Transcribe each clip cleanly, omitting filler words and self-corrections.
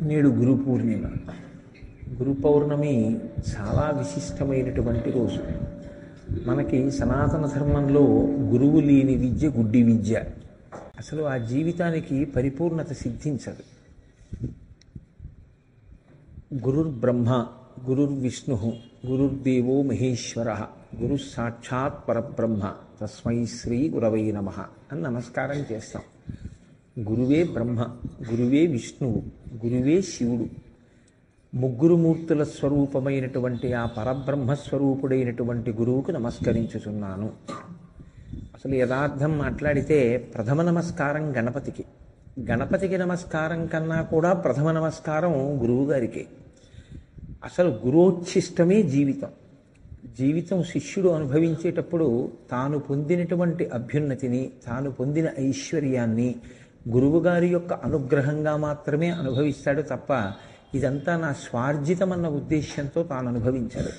నేడు గురు పూర్ణిమ. గురు పౌర్ణమి చాలా విశిష్టమైనటువంటి రోజు. మనకి సనాతన ధర్మంలో గురువు లేని విద్య గుడ్డి విద్య. అసలు ఆ జీవితానికి పరిపూర్ణత సిద్ధించదు. గురుర్బ్రహ్మ గురుర్విష్ణు గురుర్దేవో మహేశ్వర గురు సాక్షాత్ పరబ్రహ్మ తస్మై శ్రీ గురవై నమః అని నమస్కారం చేస్తాం. గురువే బ్రహ్మ, గురువే విష్ణువు, గురువే శివుడు. ముగ్గురు మూర్తుల స్వరూపమైనటువంటి ఆ పరబ్రహ్మస్వరూపుడైనటువంటి గురువుకు నమస్కరించుచున్నాను. అసలు యథార్థం మాట్లాడితే ప్రథమ నమస్కారం గణపతికి. గణపతికి నమస్కారం కన్నా కూడా ప్రథమ నమస్కారం గురువు గారికి. అసలు గురోచ్ఛిష్టమే జీవితం. జీవితం శిష్యుడు అనుభవించేటప్పుడు తాను పొందినటువంటి అభ్యున్నతిని, తాను పొందిన ఐశ్వర్యాన్ని గురువుగారి యొక్క అనుగ్రహంగా మాత్రమే అనుభవిస్తాడు తప్ప ఇదంతా నా స్వార్జితమన్న ఉద్దేశ్యంతో తాను అనుభవించాడు.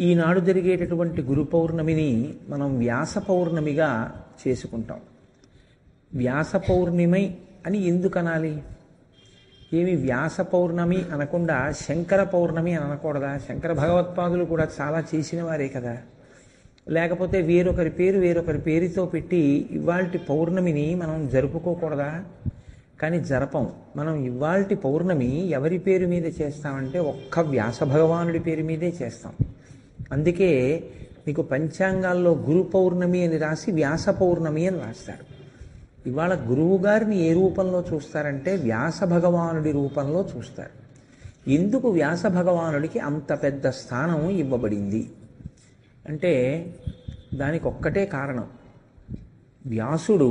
ఈనాడు జరిగేటటువంటి గురు పౌర్ణమిని మనం వ్యాస పౌర్ణమిగా చేసుకుంటాం. వ్యాస పౌర్ణమి అని ఎందుకు అనాలి? ఏమి వ్యాస పౌర్ణమి అనకుండా శంకర పౌర్ణమి అని అనకూడదా? శంకర భగవత్పాదులు కూడా చాలా చేసిన వారే కదా. లేకపోతే వేరొకరి పేరుతో పెట్టి ఇవాల్టి పౌర్ణమిని మనం జరుపుకోకూడదా? కానీ జరపం. మనం ఇవాల్టి పౌర్ణమి ఎవరి పేరు మీద చేస్తామంటే ఒక్క వ్యాస భగవానుడి పేరు మీదే చేస్తాం. అందుకే మీకు పంచాంగాల్లో గురు పౌర్ణమి అని రాసి వ్యాస పౌర్ణమి అని రాస్తారు. ఇవాళ గురువు గారిని ఏ రూపంలో చూస్తారంటే వ్యాస భగవానుడి రూపంలో చూస్తారు. ఎందుకు వ్యాస భగవానుడికి అంత పెద్ద స్థానం ఇవ్వబడింది అంటే దానికి ఒక్కటే కారణం. వ్యాసుడు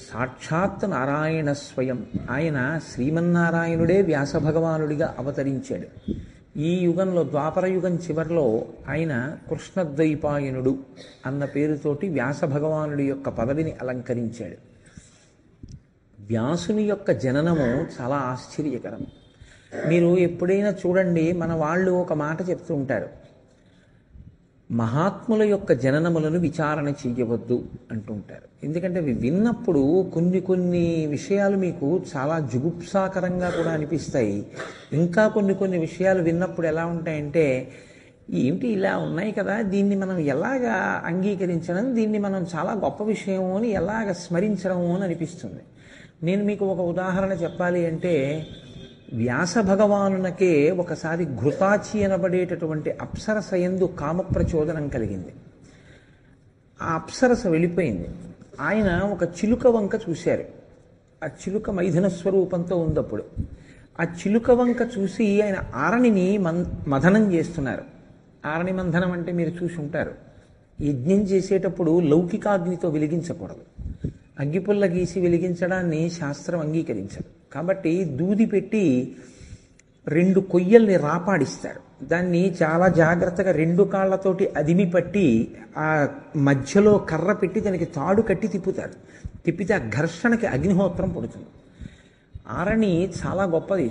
సాక్షాత్ నారాయణ స్వయం. ఆయన శ్రీమన్నారాయణుడే వ్యాస భగవానుడిగా అవతరించాడు. ఈ యుగంలో ద్వాపర యుగం చివరిలో ఆయన కృష్ణద్వైపాయనుడు అన్న పేరుతోటి వ్యాస భగవానుడి యొక్క పదవిని అలంకరించాడు. వ్యాసుని యొక్క జననము చాలా ఆశ్చర్యకరం. మీరు ఎప్పుడైనా చూడండి, మన వాళ్ళు ఒక మాట చెప్తూ ఉంటారు, మహాత్ముల యొక్క జననములను విచారణ చెయ్యవద్దు అంటుంటారు. ఎందుకంటే అవి విన్నప్పుడు కొన్ని విషయాలు మీకు చాలా జుగుప్సాకరంగా కూడా అనిపిస్తాయి. ఇంకా కొన్ని విషయాలు విన్నప్పుడు ఎలా ఉంటాయంటే, ఏమిటి ఇలా ఉన్నాయి కదా, దీన్ని మనం ఎలాగా అంగీకరించడం, దీన్ని మనం చాలా గొప్ప విషయము అని ఎలాగ స్మరించడము అని అనిపిస్తుంది. నేను మీకు ఒక ఉదాహరణ చెప్పాలి అంటే, వ్యాస భగవానునకే ఒకసారి ఘృతాచి అనబడేటటువంటి అప్సరస యందు కామ ప్రచోదనం కలిగింది. ఆ అప్సరస వెళ్ళిపోయింది. ఆయన ఒక చిలుక వంక చూశారు. ఆ చిలుక మైథున స్వరూపంతో ఉందప్పుడు. ఆ చిలుక వంక చూసి ఆయన ఆరణిని మథనం చేస్తున్నారు. ఆరణి మంథనం అంటే మీరు చూసి ఉంటారు. యజ్ఞం చేసేటప్పుడు లౌకికాగ్నితో వెలిగించకూడదు. అగ్గిపుల్ల గీసి వెలిగించడాన్ని శాస్త్రం అంగీకరించదు. కాబట్టి దూది పెట్టి 2 కొయ్యల్ని రాపాడిస్తారు. దాన్ని చాలా జాగ్రత్తగా 2 కాళ్ళతోటి అదిమి పట్టి ఆ మధ్యలో కర్ర పెట్టి దానికి తాడు కట్టి తిప్పుతారు. తిప్పితే ఆ ఘర్షణకి అగ్నిహోత్రం పుడుతుంది. ఆరణి చాలా గొప్పది.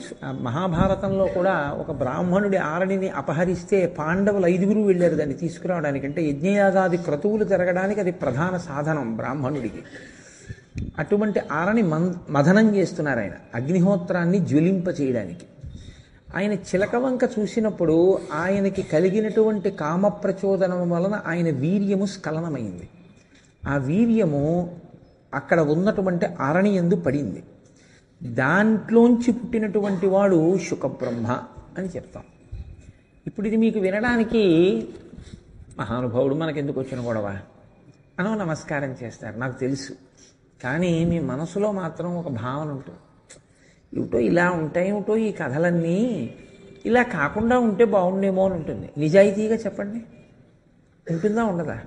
మహాభారతంలో కూడా ఒక బ్రాహ్మణుడి ఆరణిని అపహరిస్తే పాండవులు 5గురు వెళ్ళారు దాన్ని తీసుకురావడానికి. అంటే యజ్ఞయాగాది క్రతువులు జరగడానికి అది ప్రధాన సాధనం బ్రాహ్మణుడికి. అటువంటి ఆరణి మథనం చేస్తున్నారు ఆయన, అగ్నిహోత్రాన్ని జ్వలింప చేయడానికి. ఆయన చిలక వంక చూసినప్పుడు ఆయనకి కలిగినటువంటి కామ ప్రచోదనం వలన ఆయన వీర్యము స్ఖలనమైంది. ఆ వీర్యము అక్కడ ఉన్నటువంటి ఆరణి యందు పడింది. దాంట్లోంచి పుట్టినటువంటి వాడు శుకబ్రహ్మ అని చెప్తాం. ఇప్పుడు ఇది మీకు వినడానికి మహానుభావుడు మనకెందుకు వచ్చిన గొడవ అనో నమస్కారం చేస్తారు, నాకు తెలుసు. కానీ మీ మనసులో మాత్రం ఒక భావన ఉంటుంది, ఏమిటో ఇలా ఉంటాయి, ఏమిటో ఈ కథలన్నీ ఇలా కాకుండా ఉంటే బాగుండేమో అని ఉంటుంది. నిజాయితీగా చెప్పండి, ఉంటుందా ఉండదా?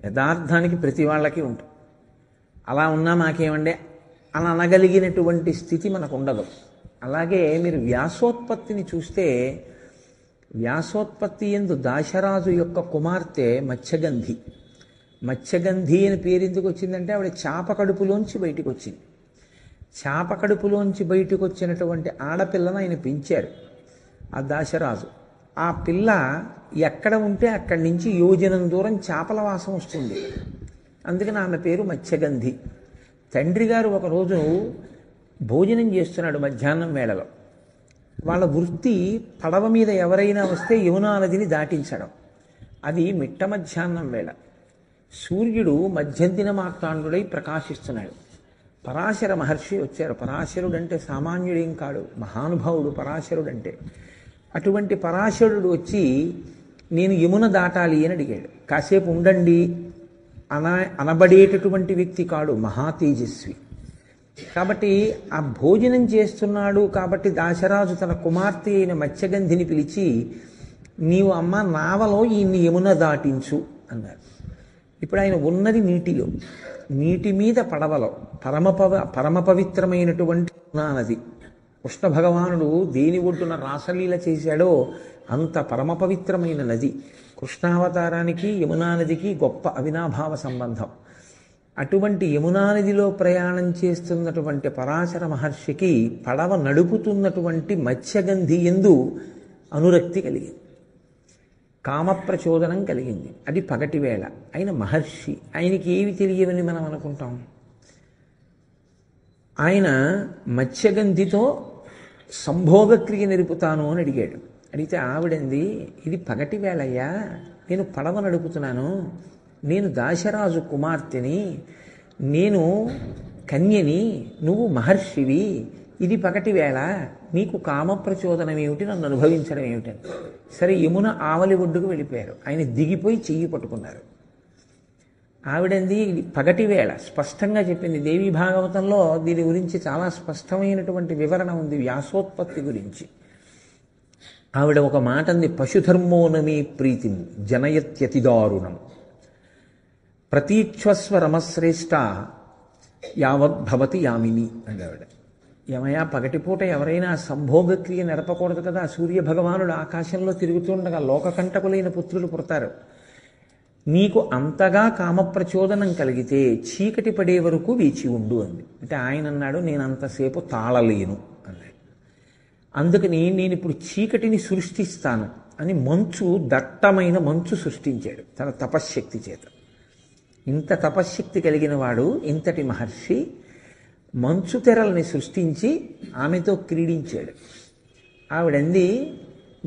యథార్థానికి ప్రతి వాళ్ళకి ఉంటుంది. అలా ఉన్నా మాకేమండే అని అనగలిగినటువంటి స్థితి మనకు ఉండదు. అలాగే మీరు వ్యాసోత్పత్తిని చూస్తే, వ్యాసోత్పత్తి యందు దాశరాజు యొక్క కుమార్తె మత్స్యగంధి. మత్స్యగంధి అని పేరు ఎందుకు వచ్చిందంటే ఆవిడ చేప కడుపులోంచి బయటకు వచ్చింది. చేప కడుపులోంచి బయటకు వచ్చినటువంటి ఆడపిల్లను ఆయన పెంచారు ఆ దాశరాజు. ఆ పిల్ల ఎక్కడ ఉంటే అక్కడి నుంచి యోజనం దూరం చేపల వాసం వస్తుంది. అందుకని ఆమె పేరు మత్స్యగంధి. తండ్రి గారు ఒకరోజు భోజనం చేస్తున్నాడు మధ్యాహ్నం వేళలో. వాళ్ళ వృత్తి పడవ మీద ఎవరైనా వస్తే యమునా నదిని దాటించడం. అది మిట్ట మధ్యాహ్నం వేళ. సూర్యుడు మధ్యందిన మార్తాండుడై ప్రకాశిస్తున్నాడు. పరాశర మహర్షి వచ్చారు. పరాశరుడంటే సామాన్యుడేం కాడు, మహానుభావుడు పరాశరుడంటే. అటువంటి పరాశరుడు వచ్చి నేను యమున దాటాలి అని అడిగాడు. కాసేపు ఉండండి అనబడేటటువంటి వ్యక్తి కాడు, మహా తేజస్వి. కాబట్టి ఆ భోజనం చేస్తున్నాడు కాబట్టి దాశరాజు తన కుమార్తె అయిన మత్స్యగంధిని పిలిచి, నీవు అమ్మ నావలో ఈయన్ని యమున దాటించు అన్నారు. ఇప్పుడు ఆయన ఉన్నది నీటిలో, నీటి మీద పడవలో, పరమ పవిత్రమైనటువంటి యమునా నది. కృష్ణ భగవానుడు దేని ఒడ్డున రాసలీల చేశాడో అంత పరమ పవిత్రమైన నది. కృష్ణావతారానికి యమునా నదికి గొప్ప అవినాభావ సంబంధం. అటువంటి యమునా నదిలో ప్రయాణం చేస్తున్నటువంటి పరాశర మహర్షికి పడవ నడుపుతున్నటువంటి మత్స్యగంధి యందు అనురక్తి కలిగింది, కామప్రచోదనం కలిగింది. అది పగటి వేళ. ఆయన మహర్షి, ఆయనకి ఏవి తెలియవని మనం అనుకుంటాం. ఆయన మత్స్యగంధితో సంభోగక్రియ నిలుపుతాను అని అడిగాడు. అడిగితే ఆవిడంది, ఇది పగటి వేళయ్యా, నేను పడవ నడుపుతున్నాను, నేను దాశరాజు కుమార్తెని, నేను కన్యని, నువ్వు మహర్షివి, ఇది పగటి వేళ, నీకు కామప్రచోదనం ఏమిటి, నన్ను అనుభవించడం ఏమిటని. సరే యమున ఆవలి ఒడ్డుకు వెళ్ళిపోయారు. ఆయన దిగిపోయి చెయ్యి పట్టుకున్నారు. ఆవిడంది ఇది పగటి వేళ, స్పష్టంగా చెప్పింది. దేవీ భాగవతంలో దీని గురించి చాలా స్పష్టమైనటువంటి వివరణ ఉంది, వ్యాసోత్పత్తి గురించి. ఆవిడ ఒక మాట అంది, పశుధర్మోనమీ ప్రీతిం జనయత్యతిదారుణం ప్రతీక్షస్వ రమశ్రేష్ట యావద్భవతి యామిని అంది ఆవిడ. ఏమయ్యా, పగటిపూట ఎవరైనా సంభోగక్రియ నడపకూడదు కదా. సూర్య భగవానుడు ఆకాశంలో తిరుగుతుండగా లోకకంటకులైన పుత్రులు పుడతారు. నీకు అంతగా కామప్రచోదనం కలిగితే చీకటి పడే వరకు వేచి ఉండు అంది. అంటే ఆయన అన్నాడు, నేను అంతసేపు తాళలేను అన్నాడు. అందుకని నేను ఇప్పుడు చీకటిని సృష్టిస్తాను అని దట్టమైన మంచు సృష్టించాడు తన తపశ్శక్తి చేత. ఇంత తపశ్శక్తి కలిగిన వాడు, ఇంతటి మహర్షి మంచు తెరల్ని సృష్టించి ఆమెతో క్రీడించాడు. ఆవిడంది,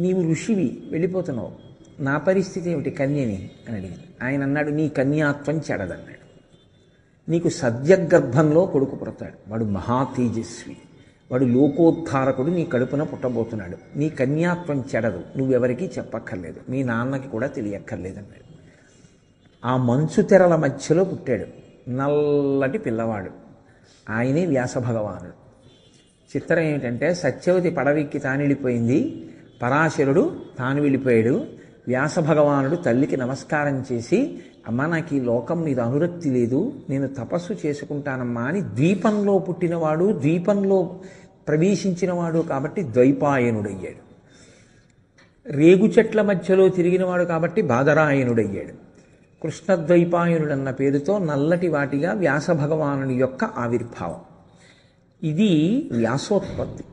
నీవు ఋషివి, వెళ్ళిపోతున్నావు, నా పరిస్థితి ఏమిటి కన్యని అని అడిగింది. ఆయన అన్నాడు, నీ కన్యాత్వం చెడదన్నాడు. నీకు సద్యగర్భంలో కొడుకు పుడతాడు, వాడు మహా తేజస్వి, వాడు లోకోద్ధారకుడు, నీ కడుపున పుట్టబోతున్నాడు. నీ కన్యాత్వం చెడదు, నువ్వెవరికీ చెప్పక్కర్లేదు, మీ నాన్నకి కూడా తెలియక్కర్లేదన్నాడు. ఆ మంచు తెరల మధ్యలో పుట్టాడు నల్లటి పిల్లవాడు. ఆయనే వ్యాస భగవానుడు. చిత్రం ఏమిటంటే, సత్యవతి పడవెక్కి తాను వెళ్ళిపోయింది, పరాశరుడు తాను వెళ్ళిపోయాడు. వ్యాస భగవానుడు తల్లికి నమస్కారం చేసి, అమ్మ నాకు ఈ లోకం మీద అనురక్తి లేదు, నేను తపస్సు చేసుకుంటానమ్మా అని, ద్వీపంలో పుట్టినవాడు, ద్వీపంలో ప్రవేశించినవాడు కాబట్టి ద్వైపాయనుడయ్యాడు. రేగు చెట్ల మధ్యలో తిరిగినవాడు కాబట్టి బాదరాయనుడయ్యాడు. కృష్ణద్వైపాయనుడన్న పేరుతో నల్లటి వాటిగా వ్యాస భగవానుని యొక్క ఆవిర్భావం. ఇది వ్యాసోత్పత్తి.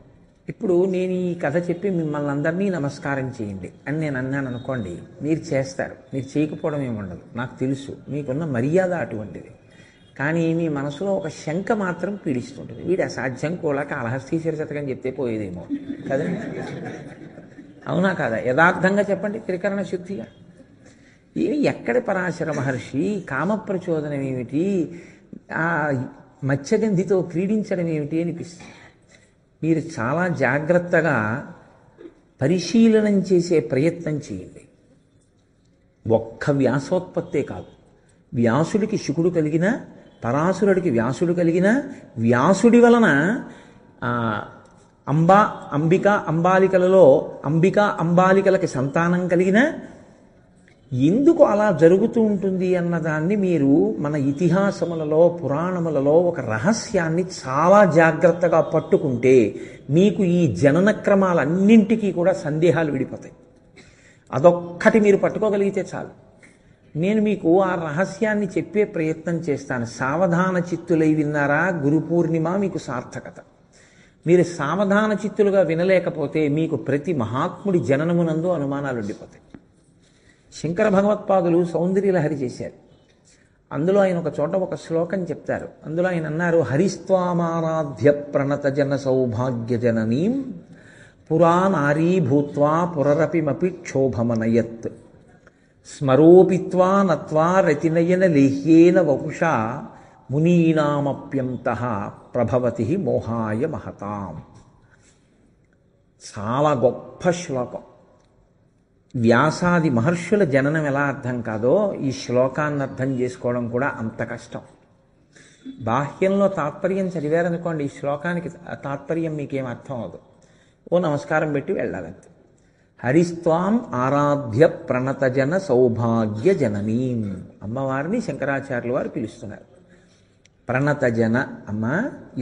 ఇప్పుడు నేను ఈ కథ చెప్పి మిమ్మల్ని అందరినీ నమస్కారం చేయండి అని నేను అన్నాను అనుకోండి, మీరు చేస్తారు, మీరు చేయకపోవడం ఏముండదు, నాకు తెలుసు, మీకున్న మర్యాద అటువంటిది. కానీ మీ మనసులో ఒక శంక మాత్రం పీడిస్తుంటుంది, వీడు అసాధ్యం కూడా కాళహస్తీశ్వర శతకం చెప్తే పోయేదేమో కదండి. అవునా కాదా? యథార్థంగా చెప్పండి, త్రికరణ శుద్ధిగా. ఏమి ఎక్కడ పరాశర మహర్షి కామప్రచోదనం ఏమిటి, ఆ మత్స్యగంధితో క్రీడించడం ఏమిటి అనిపిస్తుంది. మీరు చాలా జాగ్రత్తగా పరిశీలనం చేసే ప్రయత్నం చేయండి. ఒక్క వ్యాసోత్పత్తే కాదు, వ్యాసుడికి శుకుడు కలిగిన, పరాశరుడికి వ్యాసుడు కలిగిన, వ్యాసుడి వలన అంబాలికలకి సంతానం కలిగిన, ఎందుకు అలా జరుగుతూ ఉంటుంది అన్నదాన్ని మీరు మన ఇతిహాసములలో, పురాణములలో ఒక రహస్యాన్ని చాలా జాగ్రత్తగా పట్టుకుంటే మీకు ఈ జనన క్రమాలన్నింటికీ కూడా సందేహాలు విడిపోతాయి. అదొక్కటి మీరు పట్టుకోగలిగితే చాలు. నేను మీకు ఆ రహస్యాన్ని చెప్పే ప్రయత్నం చేస్తాను. సావధాన చిత్తులై విన్నారా, గురు పూర్ణిమ మీకు సార్థకత. మీరు సావధాన చిత్తులుగా వినలేకపోతే మీకు ప్రతి మహాత్ముడి జననమునందు అనుమానాలు ఉండిపోతాయి. శంకర భగవత్పాదులు సౌందర్యలహరి చేశారు. ఆ అందులో ఆయన ఒక చోట ఒక శ్లోకం చెప్తారు. అందులో ఆయన అన్నారు, హరిస్త్వామారాధ్య ప్రణత జన సౌభాగ్య జననీం పురా నారీ భూత్వా పురరపిమపి క్షోభమనయత్ స్మరోపిత్వా నత్వా రతినయన లేహ్యేన వపుషా మునీనామప్యంతః ప్రభవతి మోహాయ మహతాం. చాలా గొప్ప శ్లోకం. వ్యాసాది మహర్షుల జననం ఎలా అర్థం కాదో ఈ శ్లోకాన్ని అర్థం చేసుకోవడం కూడా అంత కష్టం. బాహ్యంలో తాత్పర్యం చదివారనుకోండి, ఈ శ్లోకానికి తాత్పర్యం మీకేం అర్థం అవదు. ఓ నమస్కారం పెట్టి వెళ్ళాలంతే. హరిస్త్వాం ఆరాధ్య ప్రణతజన సౌభాగ్య జననీం, అమ్మవారిని శంకరాచార్యుల వారు పిలుస్తున్నారు. ప్రణతజన, అమ్మ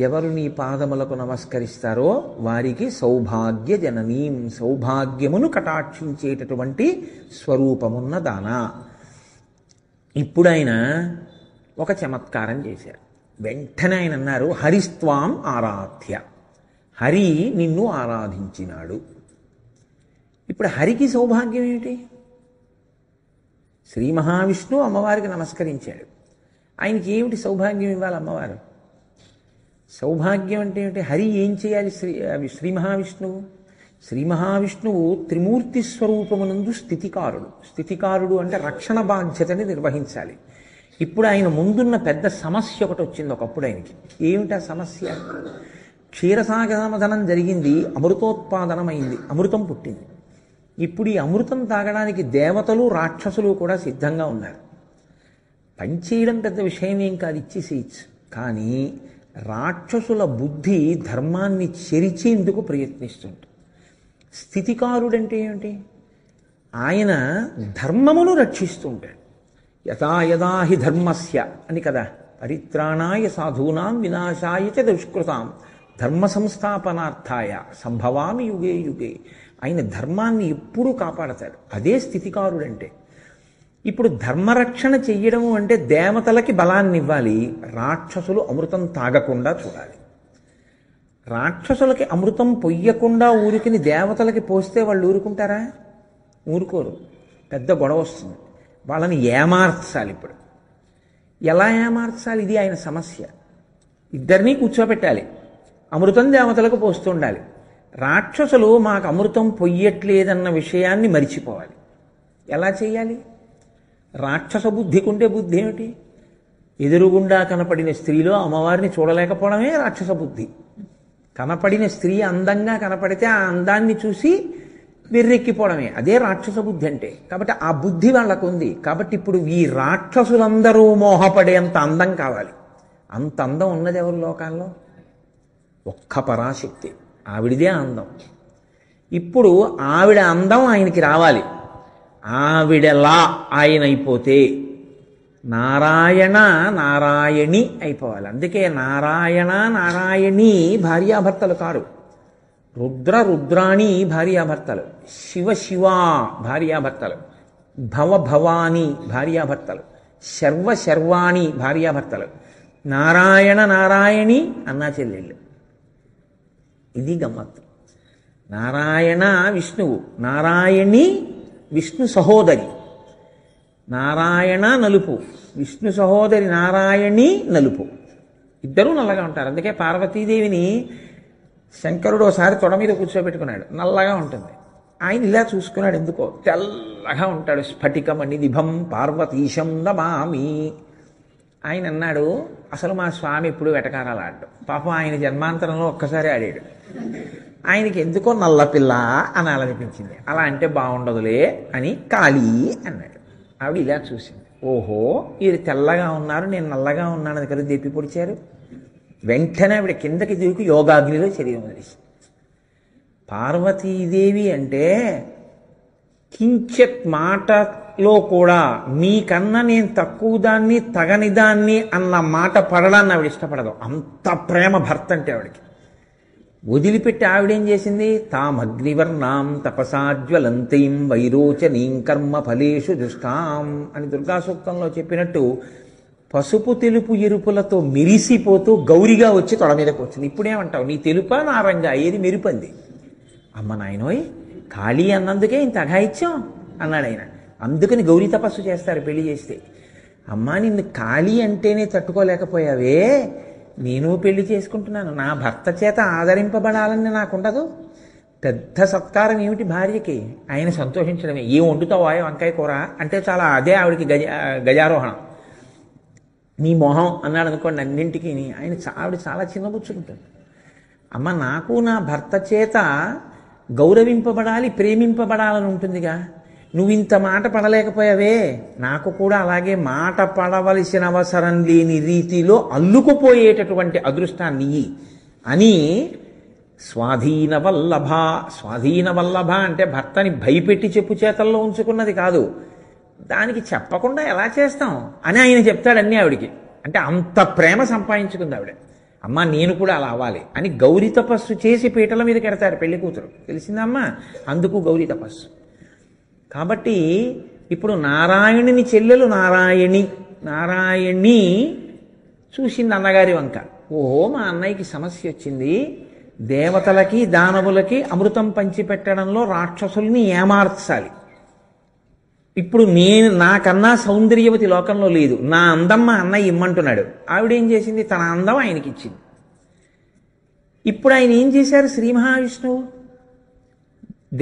ఎవరు నీ పాదములకు నమస్కరిస్తారో వారికి సౌభాగ్య జననీం, సౌభాగ్యమును కటాక్షించేటటువంటి స్వరూపమున్న దానా. ఇప్పుడు ఆయన ఒక చమత్కారం చేశారు. వెంటనే ఆయన అన్నారు, హరిస్త్వాం ఆరాధ్య, హరి నిన్ను ఆరాధించినాడు. ఇప్పుడు హరికి సౌభాగ్యం ఏమిటి? శ్రీ మహావిష్ణువు అమ్మవారికి నమస్కరించాడు, ఆయనకి ఏమిటి సౌభాగ్యం ఇవ్వాలి అమ్మవారు? సౌభాగ్యం అంటే ఏమిటి? హరి ఏం చేయాలి? శ్రీ మహావిష్ణువు, శ్రీ మహావిష్ణువు త్రిమూర్తి స్వరూపమునందు స్థితికారుడు. స్థితికారుడు అంటే రక్షణ బాధ్యతని నిర్వహించాలి. ఇప్పుడు ఆయన ముందున్న పెద్ద సమస్య ఒకటి వచ్చింది ఒకప్పుడు ఆయనకి. ఏమిటి ఆ సమస్య? క్షీరసాగమదనం జరిగింది, అమృతోత్పాదనమైంది, అమృతం పుట్టింది. ఇప్పుడు ఈ అమృతం తాగడానికి దేవతలు రాక్షసులు కూడా సిద్ధంగా ఉన్నారు. పనిచేయడం పెద్ద విషయం ఏం కాదు, ఇచ్చేసేయచ్చు. కానీ రాక్షసుల బుద్ధి ధర్మాన్ని చెరిచేందుకు ప్రయత్నిస్తుంటుంది. స్థితికారుడంటే ఏమిటి? ఆయన ధర్మమును రక్షిస్తూ ఉంటాడు. యథా యథా హి ధర్మస్య అని కదా, పరిత్రాణాయ సాధూనాం వినాశాయ చ దుష్కృతాం ధర్మ సంస్థాపనార్థాయ సంభవామి యుగే యుగే. ఆయన ధర్మాన్ని ఎప్పుడూ కాపాడతాడు. అదే స్థితికారుడంటే. ఇప్పుడు ధర్మరక్షణ చెయ్యడము అంటే దేవతలకి బలాన్ని ఇవ్వాలి, రాక్షసులు అమృతం తాగకుండా చూడాలి. రాక్షసులకి అమృతం పొయ్యకుండా ఊరికిని దేవతలకి పోస్తే వాళ్ళు ఊరుకుంటారా? ఊరుకోరు. పెద్ద గొడవ వస్తుంది. వాళ్ళని ఏమార్చాలి. ఇప్పుడు ఎలా ఏమార్చాలి? ఇది ఆయన సమస్య. ఇద్దరినీ కూర్చోబెట్టాలి, అమృతం దేవతలకు పోస్తుండాలి. రాక్షసులు మాకు అమృతం పొయ్యట్లేదన్న విషయాన్ని మరిచిపోవాలి. ఎలా చేయాలి? రాక్షస బుద్ధికుంటే బుద్ధి ఏమిటి? ఎదురుగుండా కనపడిన స్త్రీలో అమ్మవారిని చూడలేకపోవడమే రాక్షస బుద్ధి. కనపడిన స్త్రీ అందంగా కనపడితే ఆ అందాన్ని చూసి వెర్రెక్కిపోవడమే, అదే రాక్షస బుద్ధి అంటే. కాబట్టి ఆ బుద్ధి వాళ్ళకు ఉంది. కాబట్టి ఇప్పుడు ఈ రాక్షసులందరూ మోహపడేంత అందం కావాలి. అంత అందం ఉన్నది ఎవరు లోకాల్లో? ఒక్క పరాశక్తి, ఆవిడిదే అందం. ఇప్పుడు ఆవిడ అందం ఆయనకి రావాలి. ఆవిడలా ఆయన అయిపోతే నారాయణ నారాయణి అయిపోవాలి. అందుకే నారాయణ నారాయణి భార్యాభర్తలు కారు, రుద్ర రుద్రాణి భార్యాభర్తలు, శివ శివ భార్యాభర్తలు, భవ భవాని భార్యాభర్తలు, శర్వ శర్వాణి భార్యాభర్తలు, నారాయణ నారాయణి అన్నా చెల్లెళ్ళు. ఇది గమ్మత్తు. నారాయణ విష్ణువు, నారాయణి విష్ణు సహోదరి. నారాయణ నలుపు, విష్ణు సహోదరి నారాయణి నలుపు. ఇద్దరూ నల్లగా ఉంటారు. అందుకే పార్వతీదేవిని శంకరుడు ఒకసారి తొడ మీద కూర్చోబెట్టుకున్నాడు, నల్లగా ఉంటుంది. ఆయన ఇలా చూసుకున్నాడు, ఎందుకో తెల్లగా ఉంటాడు. స్ఫటికమణి నిభం పార్వతీశం నమామి. ఆయన అన్నాడు, అసలు మా స్వామి ఎప్పుడు వెటకారాలు ఆడ్డు. పాపం ఆయన జన్మాంతరంలో ఒక్కసారి ఆడాడు. ఆయనకి ఎందుకో నల్లపిల్ల అనాలనిపించింది. అలా అంటే బాగుండదులే అని కాళీ అన్నాడు. ఆవిడ ఇలా చూసింది, ఓహో వీరు తెల్లగా ఉన్నారు, నేను నల్లగా ఉన్నానని కదా దెప్పి పొడిచారు. వెంటనే ఆవిడ కిందకి దూకి యోగాగ్నిలో శరీరం వదిలేసింది. పార్వతీదేవి అంటే కించిత్ మాటలో కూడా నీకన్నా నేను తక్కువ దాన్ని తగని దాన్ని అన్న మాట పడడాన్ని ఆవిడ ఇష్టపడదు. అంత ప్రేమ భర్త అంటే ఆవిడకి. వదిలిపెట్టి ఆవిడేం చేసింది? తామగ్నివర్ణాం తపసాజ్వలంతీం వైరోచనీం కర్మ ఫలేషు దుష్టాం అని దుర్గా సూక్తంలో చెప్పినట్టు పసుపు తెలుపు ఎరుపులతో మెరిసిపోతూ గౌరిగా వచ్చి తొడ మీదకి వచ్చింది. ఇప్పుడేమంటావు? నీ తెలుపా నారంగా ఏది మెరుపంది? అమ్మ నాయనోయ్, ఖాళీ అన్నందుకే ఇంత అఘాయిత్యం అన్నాడు ఆయన. అందుకని గౌరీ తపస్సు చేస్తారు పెళ్లి చేస్తే. అమ్మా నిన్ను ఖాళీ అంటేనే తట్టుకోలేకపోయావే, నేను పెళ్లి చేసుకుంటున్నాను, నా భర్త చేత ఆదరింపబడాలని నాకుండదు. పెద్ద సత్కారం ఏమిటి భార్యకి? ఆయన సంతోషించడమే. ఏం వండుతావా వంకాయ కూర అంటే చాలా అదే ఆవిడికి గజారోహణం. నీ మొహం అన్నాడు అనుకోండి అన్నింటికి, ఆవిడ చాలా చిన్నబుచ్చుకుంటుంది. అమ్మ నాకు నా భర్త చేత గౌరవింపబడాలి, ప్రేమింపబడాలని ఉంటుందిగా. నువ్వు ఇంత మాట పడలేకపోయావే, నాకు కూడా అలాగే మాట పడవలసిన అవసరం లేని రీతిలో అల్లుకుపోయేటటువంటి అదృష్టాన్ని అని స్వాధీన వల్లభ. స్వాధీన వల్లభ అంటే భర్తని భయపెట్టి చెప్పు చేతల్లో ఉంచుకున్నది కాదు. దానికి చెప్పకుండా ఎలా చేస్తాం అని ఆయన చెప్తాడన్నీ ఆవిడికి. అంటే అంత ప్రేమ సంపాదించుకుంది ఆవిడ. అమ్మ నేను కూడా అలా అవ్వాలి అని గౌరీ తపస్సు చేసి పీటల మీద కెడతారు పెళ్లి కూతురు. తెలిసిందమ్మా? అందుకు గౌరీ తపస్సు. కాబట్టి ఇప్పుడు నారాయణుని చెల్లెలు నారాయణి చూసింది అన్నగారి వంక. ఓహో మా అన్నయ్యకి సమస్య వచ్చింది, దేవతలకి దానవులకి అమృతం పంచిపెట్టడంలో రాక్షసుల్ని ఏమార్చాలి. ఇప్పుడు నాకన్నా సౌందర్యవతి లోకంలో లేదు, నా అందం మా అన్నయ్య ఇమ్మంటున్నాడు. ఆవిడేం చేసింది? తన అందం ఆయనకి ఇచ్చింది. ఇప్పుడు ఆయన ఏం చేశారు? శ్రీ మహావిష్ణువు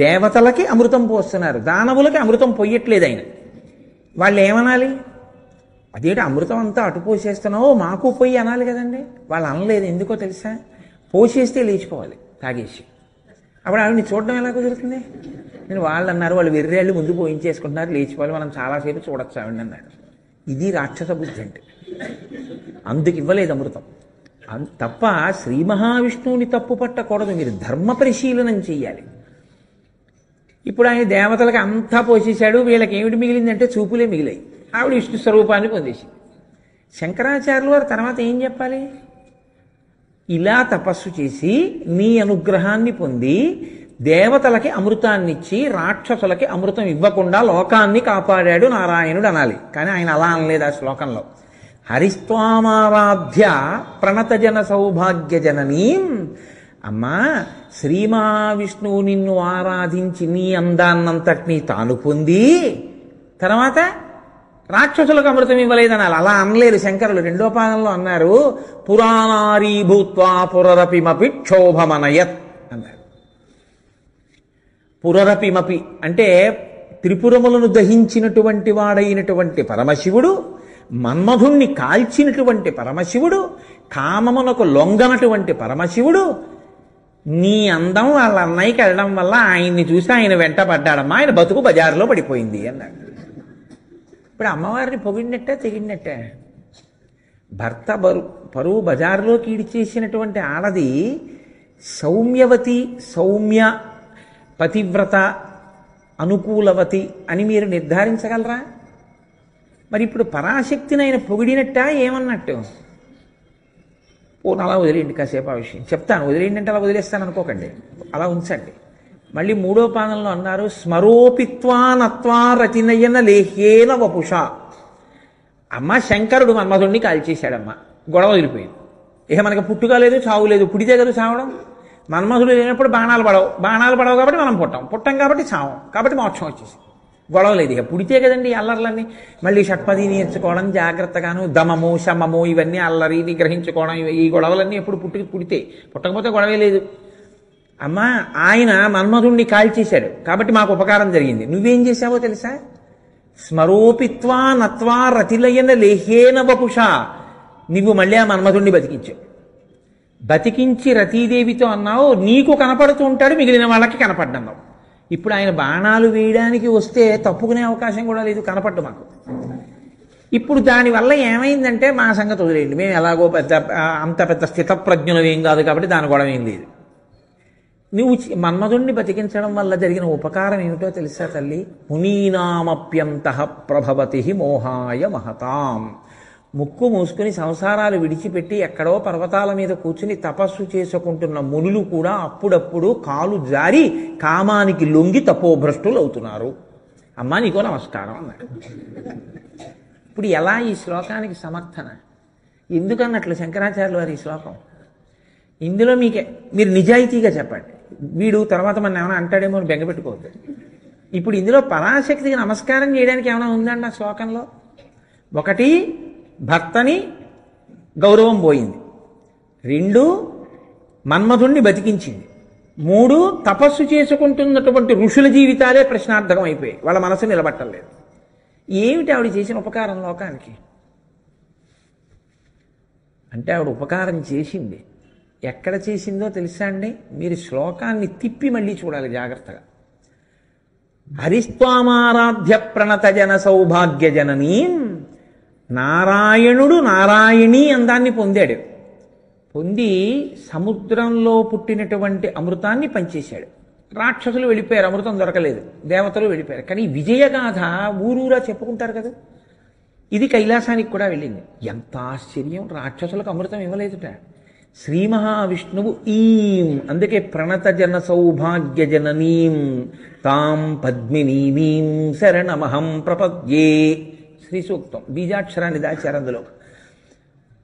దేవతలకి అమృతం పోస్తున్నారు, దానవులకి అమృతం పొయ్యట్లేదు ఆయన. వాళ్ళు ఏమనాలి? అదేంటి అమృతం అంతా అటు పోసేస్తున్నావు, మాకు పొయ్యి అనాలి కదండి. వాళ్ళు అనలేదు. ఎందుకో తెలుసా? పోసేస్తే లేచిపోవాలి తాగేసి. అప్పుడు ఆవిడని చూడడం ఎలా కుదురుతుంది? వాళ్ళు అన్నారు, వాళ్ళు వెర్రేళ్ళు ముందు పోయించేసుకుంటున్నారు, లేచిపోవాలి, మనం చాలాసేపు చూడొచ్చు ఆవిడని అన్నాడు. ఇది రాక్షస బుద్ధి అంటే. అందుకు ఇవ్వలేదు అమృతం. తప్ప శ్రీ మహావిష్ణువుని తప్పు పట్టకూడదు, మీరు ధర్మ పరిశీలనం చెయ్యాలి. ఇప్పుడు ఆయన దేవతలకు అంతా పోసేశాడు, వీళ్ళకి ఏమిటి మిగిలిందంటే చూపులే మిగిలాయి. ఆవిడ విష్ణు స్వరూపాన్ని పొందేసింది. శంకరాచార్యులు వారు తర్వాత ఏం చెప్పాలి? ఇలా తపస్సు చేసి నీ అనుగ్రహాన్ని పొంది దేవతలకి అమృతాన్నిచ్చి రాక్షసులకి అమృతం ఇవ్వకుండా లోకాన్ని కాపాడాడు నారాయణుడు అనాలి. కానీ ఆయన అలా అనలేదు ఆ శ్లోకంలో. హరిస్వామారాధ్య ప్రణతజన సౌభాగ్య జననీం. అమ్మా శ్రీ మహావిష్ణువు నిన్ను ఆరాధించి నీ అందాన్నంతటినీ తాను పొంది తర్వాత రాక్షసులకు అమృతం ఇవ్వలేదనాలి. అలా అనలేరు శంకరులు. రెండో పాదంలో అన్నారు, పురాణారీ భూత్వా పురరపిమపి క్షోభమనయత్ అన్నారు. పురరపిమపి అంటే త్రిపురములను దహించినటువంటి వాడైనటువంటి పరమశివుడు, మన్మధుణ్ణి కాల్చినటువంటి పరమశివుడు, కామమునకు లొంగనటువంటి పరమశివుడు, నీ అందం వాళ్ళ అన్నయ్యకి వెళ్ళడం వల్ల ఆయన్ని చూసి ఆయన వెంట పడ్డాడమ్మా, ఆయన బతుకు బజారులో పడిపోయింది అన్నాడు. ఇప్పుడు అమ్మవారిని పొగిడినట్టే తెగిడినట్టే. భర్త పరువు బజారులోకి ఈడ్చేసినటువంటి ఆడది సౌమ్యవతి, సౌమ్య, పతివ్రత, అనుకూలవతి అని మీరు నిర్ధారించగలరా? మరి ఇప్పుడు పరాశక్తిని ఆయన పొగిడినట్టా ఏమన్నట్టు? అలా వదిలేయండి, కాసేపు ఆ విషయం చెప్తాను. వదిలేయండి అంటే అలా వదిలేస్తాను అనుకోకండి, అలా ఉంచండి. మళ్ళీ మూడో పాదంలో అన్నారు, స్మరోపిత్వా నత్వా రతినయన లేహ్యేన వపుష. అమ్మ శంకరుడు మన్మధుడిని కాల్చేశాడమ్మా, గొడవ వదిలిపోయింది. ఇక మనకి పుట్టుక లేదు, చావు లేదు. పుడితే కదా చావడం. మన్మధుడు లేనప్పుడు బాణాలు పడవు కాబట్టి మనం పుట్టం కాబట్టి చావం, కాబట్టి మోక్షం వచ్చేసి గొడవ లేదు. ఇక పుడితే కదండి అల్లర్లన్నీ. మళ్ళీ షట్పది నేర్చుకోవడం, జాగ్రత్తగాను దమము శమము ఇవన్నీ అల్లరి నిగ్రహించుకోవడం, ఈ గొడవలన్నీ ఎప్పుడు పుడితే. పుట్టకపోతే గొడవే లేదు. అమ్మా ఆయన మన్మధుణ్ణి కాల్చేశాడు కాబట్టి మాకు ఉపకారం జరిగింది. నువ్వేం చేశావో తెలుసా? స్మరోపిత్వా నత్వా రతిలయన లేహేన వపుష. నువ్వు మళ్ళీ ఆ మన్మధుణ్ణి బతికించావు. బతికించి రతీదేవితో అన్నావు, నీకు కనపడుతూ ఉంటాడు, మిగిలిన వాళ్ళకి కనపడ్డన్నావు. ఇప్పుడు ఆయన బాణాలు వేయడానికి వస్తే తప్పుకునే అవకాశం కూడా లేదు, కనపడ్డు మాకు. ఇప్పుడు దానివల్ల ఏమైందంటే మా సంగతి వదిలేయండి, మేము ఎలాగో అంత పెద్ద స్థితప్రజ్ఞులం ఏం కాదు కాబట్టి దాని గొడవ ఏం లేదు. నువ్వు మన్మధుణ్ణి బతికించడం వల్ల జరిగిన ఉపకారం ఏమిటో తెలుసా తల్లి? మునీనామప్యంతః ప్రభవతి మోహాయ మహతాం. ముక్కు మూసుకుని సంసారాలు విడిచిపెట్టి ఎక్కడో పర్వతాల మీద కూర్చుని తపస్సు చేసుకుంటున్న మునులు కూడా అప్పుడప్పుడు కాలు జారి కామానికి లొంగి తపోభ్రష్టులు అవుతున్నారు. అమ్మా నీకో నమస్కారం అన్నాడు. ఇప్పుడు ఎలా ఈ శ్లోకానికి సమర్థన? ఎందుకన్నట్లు శంకరాచార్యులు వారి ఈ శ్లోకం? ఇందులో మీరు నిజాయితీగా చెప్పండి. వీడు తర్వాత మన ఏమైనా అంటాడేమో అని బెంగపెట్టుకోవద్దు. ఇప్పుడు ఇందులో పరాశక్తికి నమస్కారం చేయడానికి ఏమైనా ఉందండి ఆ శ్లోకంలో? ఒకటి భర్తని గౌరవం పోయింది, 2 మన్మధుణ్ణి బతికించింది, 3 తపస్సు చేసుకుంటున్నటువంటి ఋషుల జీవితాలే ప్రశ్నార్థకం అయిపోయాయి, వాళ్ళ మనసు నిలబట్టలేదు. ఏమిటి ఆవిడ చేసిన ఉపకారం లోకానికి? అంటే ఆవిడ ఉపకారం చేసింది. ఎక్కడ చేసిందో తెలుసా అండి? మీరు శ్లోకాన్ని తిప్పి మళ్ళీ చూడాలి జాగ్రత్తగా. హరిస్వామారాధ్య ప్రణత జన సౌభాగ్య జననీం, నారాయణుడు నారాయణీ అందాన్ని పొందాడు. పొంది సముద్రంలో పుట్టినటువంటి అమృతాన్ని పంచేశాడు. రాక్షసులు వెళ్ళిపోయారు, అమృతం దొరకలేదు, దేవతలు వెళ్ళిపోయారు. కానీ విజయగాథ ఊరూరా చెప్పుకుంటారు కదా. ఇది కైలాసానికి కూడా వెళ్ళింది. ఎంత ఆశ్చర్యం! రాక్షసులకు అమృతం ఇవ్వలేదుట. శ్రీ మహావిష్ణువు ఈం, అందుకే ప్రణత జన సౌభాగ్య జననీం తాం పద్మినీమీం శరణమహం ప్రపద్యే శ్రీ సూక్తం. బీజాక్షరాన్ని దాచారు అందులో.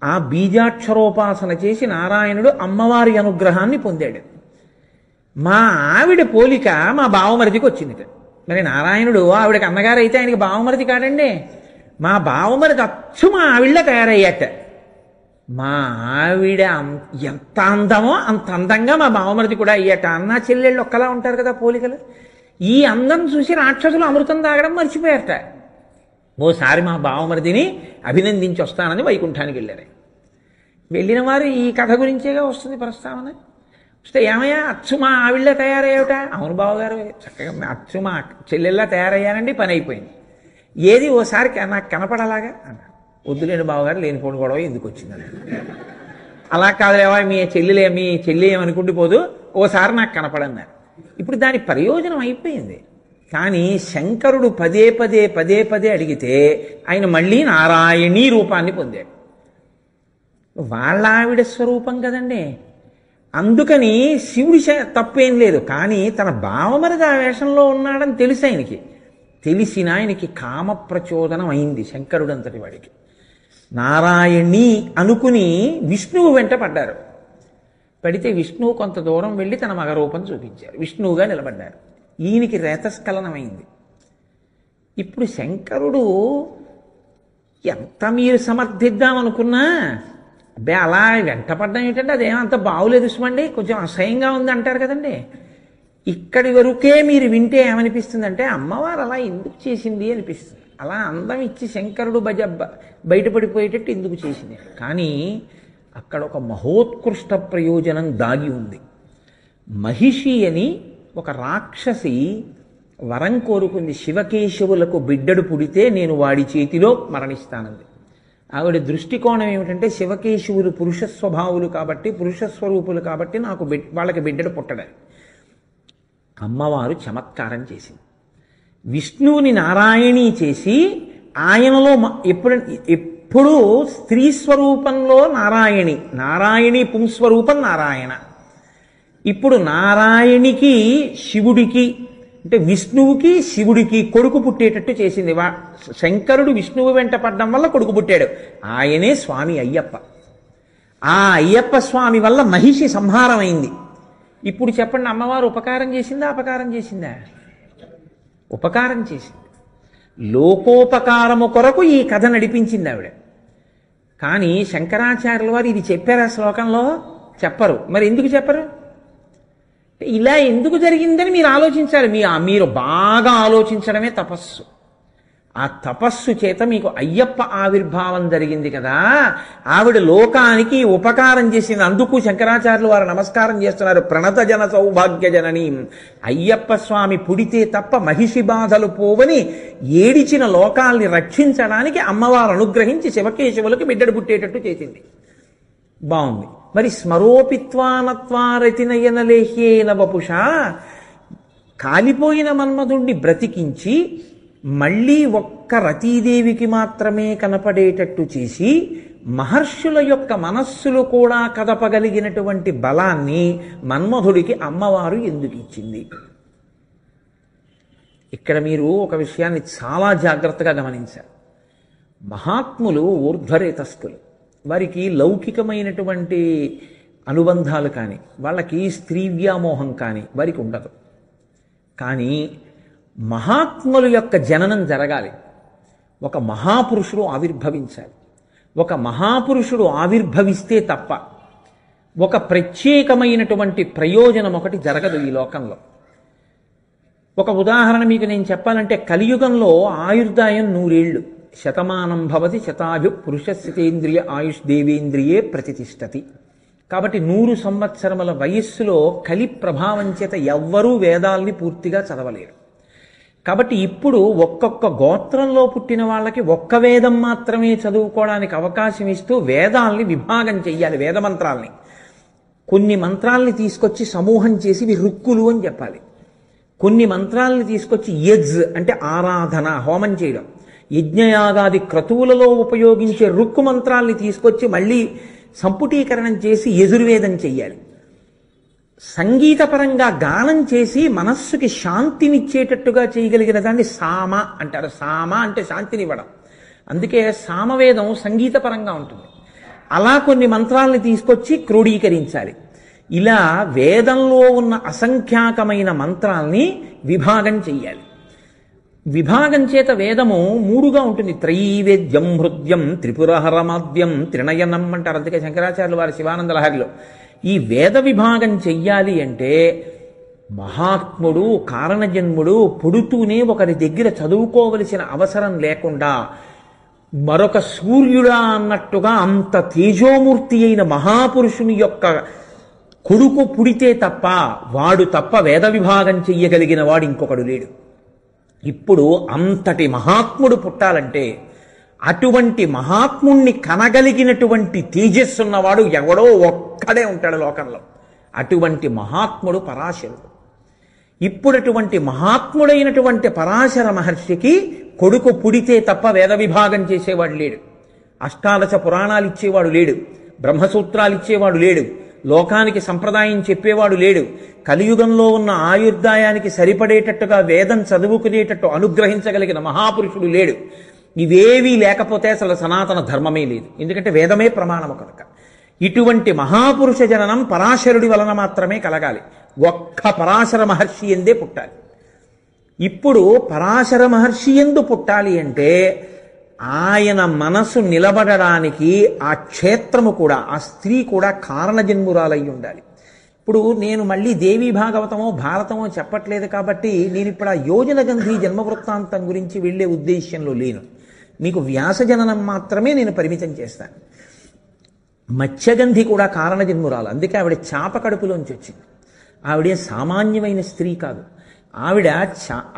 ఆ బీజాక్షరోపాసన చేసి నారాయణుడు అమ్మవారి అనుగ్రహాన్ని పొందాడు. మా ఆవిడ పోలిక మా బావమరిదికి వచ్చింది. మరి నారాయణుడు ఆవిడకి అన్నగారు అయితే ఆయనకి బావమరిది కాడండి. మా బావమరిది అచ్చు మా ఆవిడ తయారయ్యాట. మా ఆవిడ ఎంత అందమో అంత అందంగా మా బావమరిది కూడా అయ్యాట. అన్న చెల్లెళ్ళు ఒక్కలా ఉంటారు కదా పోలికలు. ఈ అందం చూసి రాక్షసులు అమృతం తాగడం మర్చిపోయారట. ఓసారి మా బావమరిదిని అభినందించి వస్తానని వైకుంఠానికి వెళ్ళారు. వెళ్ళిన వారు ఈ కథ గురించేగా వస్తుంది ప్రస్తావన. వస్తే ఏమయ్యా అచ్చు మా ఆవిళ్ళ తయారయ్యావుట? అవును బావగారు, చక్కగా అచ్చు మా చెల్లెల్లా తయారయ్యానండి, పని అయిపోయింది. ఏది ఓసారి నాకు కనపడలాగా అన్నారు. వద్దులేని బావగారు, లేనిపోని గొడవ ఎందుకు వచ్చిందని. అలా కాదులేవా, మీ చెల్లి ఏమనుకుంటూ ఓసారి నాకు కనపడన్నారు. ఇప్పుడు దాని ప్రయోజనం అయిపోయింది. కానీ శంకరుడు పదే పదే అడిగితే ఆయన మళ్ళీ నారాయణీ రూపాన్ని పొందాడు. వాళ్ళ ఆవిడ స్వరూపం కదండి. అందుకని శివుడి తప్పేం లేదు. కానీ తన బావమరిది ఆ వేషంలో ఉన్నాడని తెలిసి ఆయనకి, తెలిసిన ఆయనకి కామ ప్రచోదనం అయింది శంకరుడంతటి వాడికి. నారాయణి అనుకుని విష్ణువు వెంట పడ్డారు. పడితే విష్ణువు కొంత దూరం వెళ్ళి తన మగ రూపం చూపించారు, విష్ణువుగా నిలబడ్డారు. ఈయనకి రేతస్ఖలనమైంది. ఇప్పుడు శంకరుడు ఎంత మీరు సమర్థిద్దామనుకున్నా అబ్బే అలా వెంటపడ్డం ఏంటంటే అదేమంత బాగులేదు సుమండి, కొంచెం అసహ్యంగా ఉంది అంటారు కదండి. ఇక్కడి వరకే మీరు వింటే ఏమనిపిస్తుందంటే అమ్మవారు అలా ఎందుకు చేసింది అనిపిస్తుంది. అలా అందం ఇచ్చి శంకరుడు బయటపడిపోయేటట్టు ఎందుకు చేసింది. కానీ అక్కడ ఒక మహోత్కృష్ట ప్రయోజనం దాగి ఉంది. మహిషి అని ఒక రాక్షసి వరం కోరుకుంది, శివకేశవులకు బిడ్డడు పుడితే నేను వాడి చేతిలో మరణిస్తానంది. ఆవిడ దృష్టికోణం ఏమిటంటే శివకేశవులు పురుష స్వభావులు కాబట్టి, పురుష స్వరూపులు కాబట్టి నాకు వాళ్ళకి బిడ్డడు పుట్టడాలి. అమ్మవారు చమత్కారం చేసింది. విష్ణువుని నారాయణీ చేసి ఆయనలో ఎప్పుడూ స్త్రీ స్వరూపంలో నారాయణి పుంస్వరూపం నారాయణ. ఇప్పుడు నారాయణికి శివుడికి అంటే విష్ణువుకి శివుడికి కొడుకు పుట్టేటట్టు చేసింది. శంకరుడు విష్ణువు వెంట పడ్డం వల్ల కొడుకు పుట్టాడు. ఆయనే స్వామి అయ్యప్ప. ఆ అయ్యప్ప స్వామి వల్ల మహిషి సంహారం అయింది. ఇప్పుడు చెప్పండి, అమ్మవారు ఉపకారం చేసిందా అపకారం చేసిందా? ఉపకారం చేసింది. లోకోపకారము కొరకు ఈ కథ నడిపించింది ఆవిడ. కానీ శంకరాచార్యుల వారు ఇది చెప్పారు ఆ శ్లోకంలో? చెప్పరు. మరి ఎందుకు చెప్పరు? ఇలా ఎందుకు జరిగిందని మీరు ఆలోచించాలి. మీరు బాగా ఆలోచించడమే తపస్సు. ఆ తపస్సు చేత మీకు అయ్యప్ప ఆవిర్భావం జరిగింది కదా. ఆవిడ లోకానికి ఉపకారం చేసింది. అందుకు శంకరాచార్యులు వారు నమస్కారం చేస్తున్నారు. ప్రణత జన సౌభాగ్య జనని. అయ్యప్ప స్వామి పుడితే తప్ప మహిషి బాధలు పోవని ఏడిచిన లోకాల్ని రక్షించడానికి అమ్మవారు అనుగ్రహించి శివకేశవులకు బిడ్డడు పుట్టేటట్టు చేసింది. బాగుంది. మరి స్మరోపిత్వానత్వారతినయనలేహ్యేన వపుష, కాలిపోయిన మన్మధుణ్ణి బ్రతికించి మళ్ళీ ఒక్క రతీదేవికి మాత్రమే కనపడేటట్టు చేసి మహర్షుల యొక్క మనస్సులు కూడా కదపగలిగినటువంటి బలాన్ని మన్మధుడికి అమ్మవారు ఎందుకు ఇచ్చింది? ఇక్కడ మీరు ఒక విషయాన్ని చాలా జాగ్రత్తగా గమనించారు. మహాత్ములు ఊర్ధ్వరేతస్థులు. వారికి లౌకికమైనటువంటి అనుబంధాలు కానీ, వాళ్ళకి స్త్రీ వ్యామోహం కానీ వారికి ఉండదు. కానీ మహాత్ముల యొక్క జననం జరగాలి. ఒక మహాపురుషుడు ఆవిర్భవించాలి. ఒక మహాపురుషుడు ఆవిర్భవిస్తే తప్ప ఒక ప్రత్యేకమైనటువంటి ప్రయోజనం ఒకటి జరగదు ఈ లోకంలో. ఒక ఉదాహరణ మీకు నేను చెప్పాలంటే, కలియుగంలో ఆయుర్దాయం 100 ఏళ్ళు. శతమానం భవతి శతాభి పురుషస్థితేంద్రియ ఆయుష్ దేవేంద్రియే ప్రతిష్టతి. కాబట్టి 100 సంవత్సరముల వయస్సులో కలి ప్రభావం చేత ఎవ్వరూ వేదాల్ని పూర్తిగా చదవలేరు. కాబట్టి ఇప్పుడు ఒక్కొక్క గోత్రంలో పుట్టిన వాళ్ళకి ఒక్క వేదం మాత్రమే చదువుకోవడానికి అవకాశం ఇస్తూ వేదాల్ని విభాగం చెయ్యాలి. వేదమంత్రాల్ని కొన్ని మంత్రాల్ని తీసుకొచ్చి సమూహం చేసి ఇవి రుక్కులు అని చెప్పాలి. కొన్ని మంత్రాల్ని తీసుకొచ్చి యజ్ అంటే ఆరాధన, హోమం చేయడం, యజ్ఞయాగాది క్రతువులలో ఉపయోగించే రుక్కు మంత్రాల్ని తీసుకొచ్చి మళ్ళీ సంపుటీకరణం చేసి యజుర్వేదం చెయ్యాలి. సంగీతపరంగా గానం చేసి మనస్సుకి శాంతినిచ్చేటట్టుగా చేయగలిగిన దాన్ని సామ అంటారు. సామ అంటే శాంతినివ్వడం. అందుకే సామవేదం సంగీతపరంగా ఉంటుంది. అలా కొన్ని మంత్రాల్ని తీసుకొచ్చి క్రోడీకరించాలి. ఇలా వేదంలో ఉన్న అసంఖ్యాకమైన మంత్రాల్ని విభాగం చెయ్యాలి. విభాగం చేత వేదము 3గా ఉంటుంది. త్రైవేద్యం హృద్యం త్రిపురహరమాద్యం త్రినయనం అంటారు. అందుకే శంకరాచార్యులు వారి శివానంద లహరిలో ఈ వేద విభాగం చెయ్యాలి అంటే మహాత్ముడు కారణజన్ముడు పుడుతూనే ఒకరి దగ్గర చదువుకోవలసిన అవసరం లేకుండా మరొక సూర్యుడా అన్నట్టుగా అంత తేజోమూర్తి అయిన మహాపురుషుని యొక్క కొడుకు పుడితే తప్ప వాడు తప్ప వేద విభాగం చెయ్యగలిగిన వాడు ఇంకొకడు లేడు. ఇప్పుడు అంతటి మహాత్ముడు పుట్టాలంటే అటువంటి మహాత్ముణ్ణి కనగలిగినటువంటి తేజస్సున్నవాడు ఎవడో ఒక్కడే ఉంటాడు లోకంలో. అటువంటి మహాత్ముడు పరాశరుడు. ఇప్పుడు అటువంటి మహాత్ముడైనటువంటి పరాశర మహర్షికి కొడుకు పుడితే తప్ప వేద విభాగం చేసేవాడు లేడు. అష్టాదశ పురాణాలు ఇచ్చేవాడు లేడు. బ్రహ్మసూత్రాలు ఇచ్చేవాడు లేడు. లోకానికి సంప్రదాయం చెప్పేవాడు లేడు. కలియుగంలో ఉన్న ఆయుర్దాయానికి సరిపడేటట్టుగా వేదం చదువుకునేటట్టు అనుగ్రహించగలిగిన మహాపురుషుడు లేడు. ఇవేవీ లేకపోతే అసలు సనాతన ధర్మమే లేదు. ఎందుకంటే వేదమే ప్రమాణము కనుక. ఇటువంటి మహాపురుష జననం పరాశరుడి వలన మాత్రమే కలగాలి. ఒక్క పరాశర మహర్షి ఎందే పుట్టాలి. ఇప్పుడు పరాశర మహర్షి ఎందు పుట్టాలి అంటే ఆయన మనసు నిలబడడానికి ఆ క్షేత్రము కూడా, ఆ స్త్రీ కూడా కారణజన్మురాలై ఉండాలి. ఇప్పుడు నేను మళ్ళీ దేవీ భాగవతమో భారతమో చెప్పట్లేదు కాబట్టి నేను ఇప్పుడు ఆ యోజన గంధి జన్మవృత్తాంతం గురించి వెళ్ళే ఉద్దేశ్యంలో లేను. మీకు వ్యాసజననం మాత్రమే నేను పరిమితం చేస్తాను. మత్స్యగంధి కూడా కారణజన్మురాలు. అందుకే ఆవిడ చాప కడుపులోంచి వచ్చింది. ఆవిడే సామాన్యమైన స్త్రీ కాదు. ఆవిడ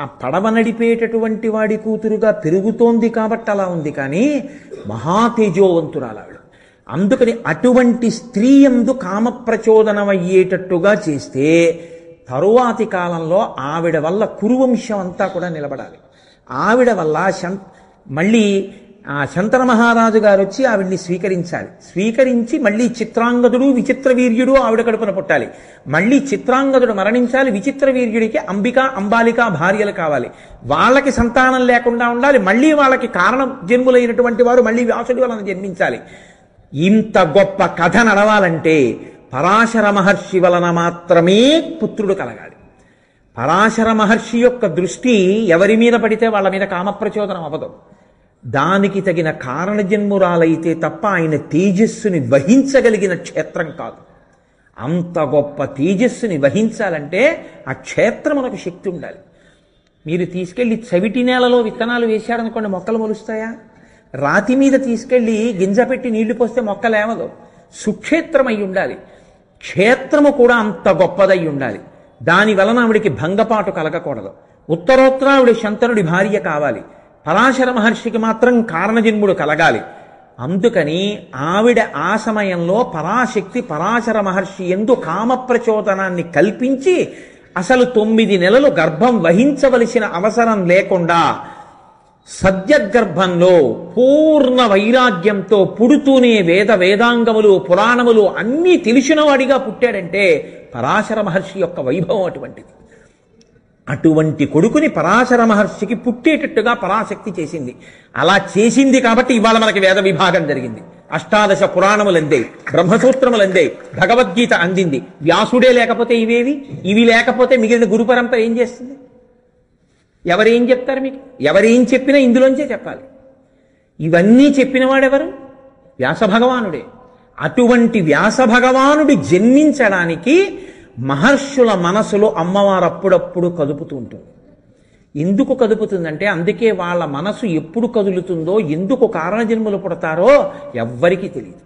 ఆ పడవ నడిపేటటువంటి వాడి కూతురుగా పెరుగుతోంది కాబట్టి అలా ఉంది. కానీ మహాతేజోవంతురాలు ఆవిడ. అందుకని అటువంటి స్త్రీ యందు కామప్రచోదనమయ్యేటట్టుగా చేస్తే తరువాతి కాలంలో ఆవిడ వల్ల కురువంశం అంతా కూడా నిలబడాలి. ఆవిడ వల్ల మళ్ళీ ఆ శంతన మహారాజు గారు వచ్చి ఆవిడ్ని స్వీకరించాలి. స్వీకరించి మళ్ళీ చిత్రాంగదుడు విచిత్ర వీర్యుడు ఆవిడ కడుపున పుట్టాలి. మళ్ళీ చిత్రాంగదుడు మరణించాలి. విచిత్ర వీర్యుడికి అంబాలిక భార్యలు కావాలి. వాళ్ళకి సంతానం లేకుండా ఉండాలి. మళ్ళీ వాళ్ళకి కారణ జన్ములైనటువంటి వారు మళ్ళీ వ్యాసుడి వలన జన్మించాలి. ఇంత గొప్ప కథ నడవాలంటే పరాశర మహర్షి వలన మాత్రమే పుత్రుడు కలగాలి. పరాశర మహర్షి యొక్క దృష్టి ఎవరి మీద పడితే వాళ్ళ మీద కామప్రచోదనం అవ్వదు. దానికి తగిన కారణజన్మురాలైతే తప్ప ఆయన తేజస్సుని వహించగలిగిన క్షేత్రం కాదు. అంత గొప్ప తేజస్సుని వహించాలంటే ఆ క్షేత్రమునకు శక్తి ఉండాలి. మీరు తీసుకెళ్ళి చవిటి నేలలో విత్తనాలు వేశారనుకోండి, మొక్కలు మొలుస్తాయా? రాతి మీద తీసుకెళ్ళి గింజ పెట్టి నీళ్లు పోస్తే మొక్కలేవదు. సుక్షేత్రమై ఉండాలి. క్షేత్రము కూడా అంత గొప్పదై ఉండాలి. దాని వలన ఆవిడికి భంగపాటు కలగకూడదు. ఉత్తరోత్తర ఆవిడ శంతనుడి భార్య కావాలి. పరాశర మహర్షికి మాత్రం కారణజన్ముడు కలగాలి. అందుకని ఆవిడ ఆ సమయంలో పరాశక్తి పరాశర మహర్షి యందు కామప్రచోదనాన్ని కల్పించి అసలు 9 నెలలు గర్భం వహించవలసిన అవసరం లేకుండా సద్యగర్భంలో పూర్ణ వైరాగ్యంతో పుడుతూనే వేదాంగములు పురాణములు అన్నీ తెలిసినవాడిగా పుట్టాడంటే పరాశర మహర్షి యొక్క వైభవం అటువంటిది. అటువంటి కొడుకుని పరాశర మహర్షికి పుట్టేటట్టుగా పరాశక్తి చేసింది. అలా చేసింది కాబట్టి ఇవాళ మనకి వేద విభాగం జరిగింది. అష్టాదశ పురాణములు అందే, బ్రహ్మసూత్రములు అందే, భగవద్గీత అందింది. వ్యాసుడే లేకపోతే ఇవి లేకపోతే మిగిలిన గురు పరంపర ఏం చేస్తుంది? ఎవరేం చెప్తారు మీకు? ఎవరేం చెప్పినా ఇందులోంచే చెప్పాలి. ఇవన్నీ చెప్పినవాడెవరు? వ్యాస భగవానుడే. అటువంటి వ్యాస భగవానుడు జన్మించడానికి మహర్షుల మనసులో అమ్మవారు అప్పుడప్పుడు కదుపుతూ ఉంటుంది. ఎందుకు కదుపుతుందంటే అందుకే వాళ్ళ మనసు ఎప్పుడు కదులుతుందో, ఎందుకు కారణజన్మలు పుడతారో ఎవ్వరికీ తెలియదు.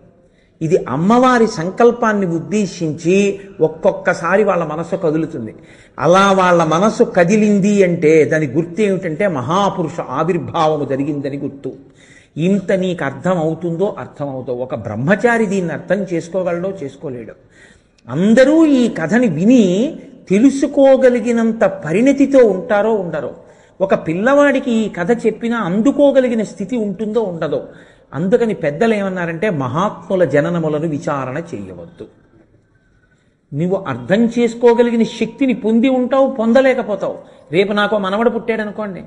ఇది అమ్మవారి సంకల్పాన్ని ఉద్దేశించి ఒక్కొక్కసారి వాళ్ళ మనసు కదులుతుంది. అలా వాళ్ళ మనసు కదిలింది అంటే దాని గుర్తు ఏమిటంటే మహాపురుష ఆవిర్భావము జరిగిందని గుర్తు. ఇంత నీకు అర్థం అవుతుందో అర్థమవుతుందో. ఒక బ్రహ్మచారి దీన్ని అర్థం చేసుకోగలడో చేసుకోలేడో. అందరూ ఈ కథని విని తెలుసుకోగలిగినంత పరిణతితో ఉంటారో ఉండరో. ఒక పిల్లవాడికి ఈ కథ చెప్పినా అందుకోగలిగిన స్థితి ఉంటుందో ఉండదో. అందుకని పెద్దలు ఏమన్నారంటే మహాత్ముల జననములను విచారణ చేయవద్దు. నువ్వు అర్థం చేసుకోగలిగిన శక్తిని పొంది ఉంటావు, పొందలేకపోతావు. రేపు నాకు మనవడు పుట్టాడు అనుకోండి,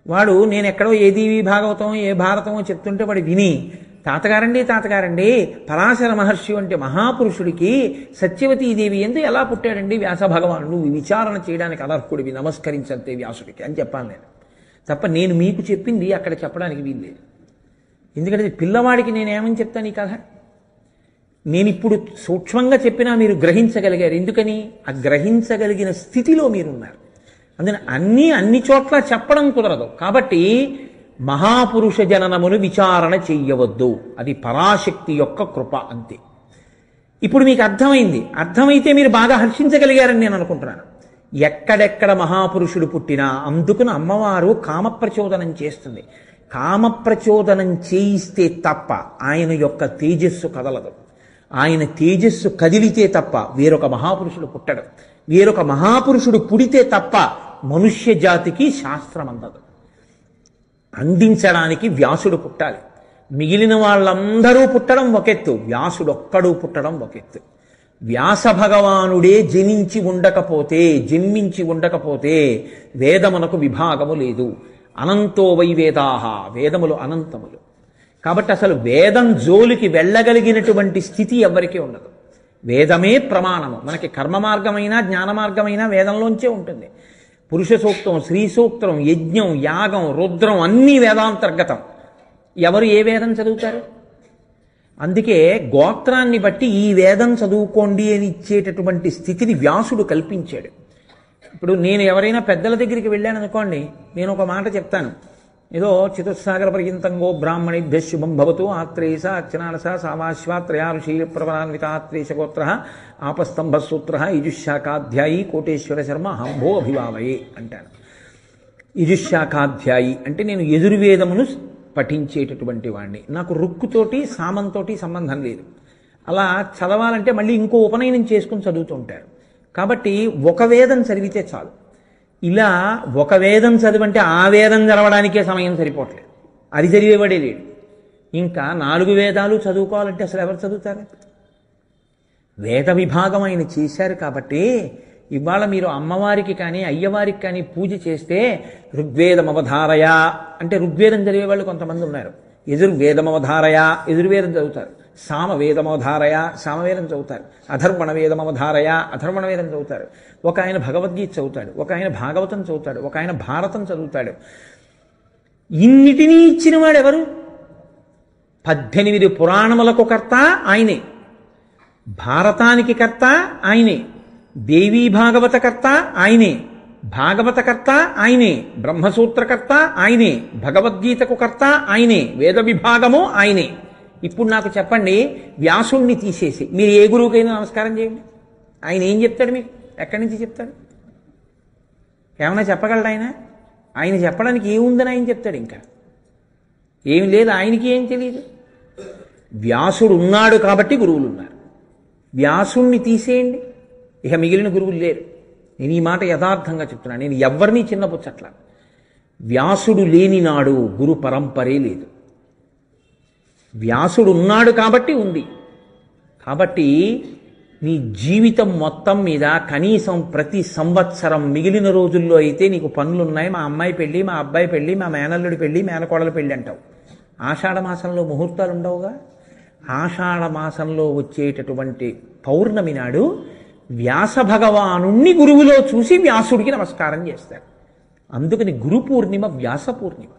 వాడు నేను ఎక్కడో ఏ దేవి భాగవతం ఏ భారతమో చెప్తుంటే వాడు విని తాతగారండి పరాశర మహర్షి అంటే మహాపురుషుడికి సత్యవతీదేవి ఎందు ఎలా పుట్టాడండి వ్యాస భగవానుడు, నువ్వు విచారణ చేయడానికి అనర్హుడివి, నమస్కరించంతే వ్యాసుడికి అని చెప్పాను నేను. తప్ప నేను మీకు చెప్పింది అక్కడ చెప్పడానికి వీల్లేదు. ఎందుకంటే పిల్లవాడికి నేనేమని చెప్తాను ఈ కథ? నేను ఇప్పుడు సూక్ష్మంగా చెప్పినా మీరు గ్రహించగలిగారు. ఎందుకని? ఆ గ్రహించగలిగిన స్థితిలో మీరున్నారు. అందుకని అన్ని చోట్ల చెప్పడం కుదరదు. కాబట్టి మహాపురుష జననమును విచారణ చెయ్యవద్దు. అది పరాశక్తి యొక్క కృప అంతే. ఇప్పుడు మీకు అర్థమైంది. అర్థమైతే మీరు బాగా హర్షించగలిగారని నేను అనుకుంటున్నాను. ఎక్కడెక్కడ మహాపురుషుడు పుట్టినా అందుకుని అమ్మవారు కామప్రచోదనం చేస్తుంది. కామప్రచోదనం చేయిస్తే తప్ప ఆయన యొక్క తేజస్సు కదలదు. ఆయన తేజస్సు కదిలితే తప్ప వేరొక మహాపురుషుడు పుట్టడు. వేరొక మహాపురుషుడు పుడితే తప్ప మనుష్య జాతికి శాస్త్రం అందదు. అందించడానికి వ్యాసుడు పుట్టాలి. మిగిలిన వాళ్ళందరూ పుట్టడం ఒకెత్తు, వ్యాసుడొక్కడు పుట్టడం ఒకెత్తు. వ్యాస భగవానుడే జనించి ఉండకపోతే వేదమునకు విభాగము లేదు. అనంతో వై వేదాహ, వేదములు అనంతములు. కాబట్టి అసలు వేదం జోలికి వెళ్ళగలిగినటువంటి స్థితి ఎవరికీ ఉండదు. వేదమే ప్రమాణము. మనకి కర్మ మార్గమైన జ్ఞాన మార్గమైన వేదంలోంచే ఉంటుంది. పురుష సూక్తం, స్త్రీ సూక్తం, యజ్ఞం, యాగం, రుద్రం అన్నీ వేదాంతర్గతం. ఎవరు ఏ వేదం చదువుతారు? అందుకే గోత్రాన్ని బట్టి ఈ వేదం చదువుకోండి అని ఇచ్చేటటువంటి స్థితిని వ్యాసుడు కల్పించాడు. ఇప్పుడు నేను ఎవరైనా పెద్దల దగ్గరికి వెళ్ళాను అనుకోండి, నేను ఒక మాట చెప్తాను. ఏదో చతుస్సాగర పర్యంతంగో బ్రాహ్మణేభ్య శుభం భవతు ఆత్రేయస అర్చనానస సామాశ్వా త్రయారుషీయ ప్రవరాన్విత ఆత్రేయస గోత్ర ఆపస్తంభసూత్ర యజుశాఖాధ్యాయీ కోటేశ్వర శర్మ హంభో అభివావయే అంటాను. యజుశాఖాధ్యాయి అంటే నేను ఎదుర్వేదమును పఠించేటటువంటి వాడిని. నాకు రుక్కుతోటి సామంతోటి సంబంధం లేదు. అలా చదవాలంటే మళ్ళీ ఇంకో ఉపనయనం చేసుకుని చదువుతూ ఉంటారు. కాబట్టి ఒక వేదం చదివితే చాలు. ఇలా ఒక వేదం చదివంటే ఆ వేదం చదవడానికే సమయం సరిపోవట్లేదు. అది చదివేవాడే లేడు. ఇంకా 4 వేదాలు చదువుకోవాలంటే అసలు ఎవరు చదువుతారు? వేద విభాగం ఆయన చేశారు. కాబట్టి ఇవాళ మీరు అమ్మవారికి కానీ అయ్యవారికి కానీ పూజ చేస్తే ఋగ్వేదమవధారయ అంటే ఋగ్వేదం చదివేవాళ్ళు కొంతమంది ఉన్నారు. యజుర్వేదమవధారయ యజుర్వేదం చదువుతారు. సామవేదమవధారయ సామవేదం చదువుతారు. అధర్వణ వేదమవధారయ అధర్వణ వేదం చదువుతారు. ఒక ఆయన భగవద్గీత చదువుతాడు, ఒక ఆయన భాగవతం చదువుతాడు, ఒక ఆయన భారతం చదువుతాడు. ఇన్నిటినీ ఇచ్చిన వాడు ఎవరు? 18 పురాణములకు కర్త ఆయనే, భారతానికి కర్త ఆయనే, దేవీ భాగవత కర్త ఆయనే, భాగవత కర్త ఆయనే, బ్రహ్మసూత్రకర్త ఆయనే, భగవద్గీతకు కర్త ఆయనే, వేద విభాగము ఆయనే. ఇప్పుడు నాకు చెప్పండి, వ్యాసుణ్ణి తీసేసి మీరు ఏ గురువుకైనా నమస్కారం చేయండి, ఆయన ఏం చెప్తాడు మీకు? ఎక్కడి నుంచి చెప్తాడు? ఏమైనా చెప్పగలడు ఆయన? ఆయన చెప్పడానికి ఏముందని ఆయన చెప్తాడు? ఇంకా ఏమి లేదు, ఆయనకి ఏం తెలియదు. వ్యాసుడు ఉన్నాడు కాబట్టి గురువులు ఉన్నారు. వ్యాసుణ్ణి తీసేయండి, ఇక మిగిలిన గురువులు లేరు. నేను ఈ మాట యథార్థంగా చెప్తున్నాను. నేను ఎవరిని చిన్నపుచ్చట్లా. వ్యాసుడు లేని నాడు గురు పరంపరే లేదు. వ్యాసుడు ఉన్నాడు కాబట్టి ఉంది. కాబట్టి నీ జీవితం మొత్తం మీద కనీసం ప్రతి సంవత్సరం మిగిలిన రోజుల్లో అయితే నీకు పనులున్నాయి, మా అమ్మాయి పెళ్ళి, మా అబ్బాయి పెళ్ళి, మా మేనల్లుడి పెళ్ళి, మేనకోడల పెళ్ళి అంటావు. ఆషాఢమాసంలో ముహూర్తాలు ఉండవుగా. ఆషాఢమాసంలో వచ్చేటటువంటి పౌర్ణమి నాడు వ్యాస భగవానుణ్ణి గురువులో చూసి వ్యాసుడికి నమస్కారం చేస్తాడు. అందుకని గురు పూర్ణిమ వ్యాస పూర్ణిమ.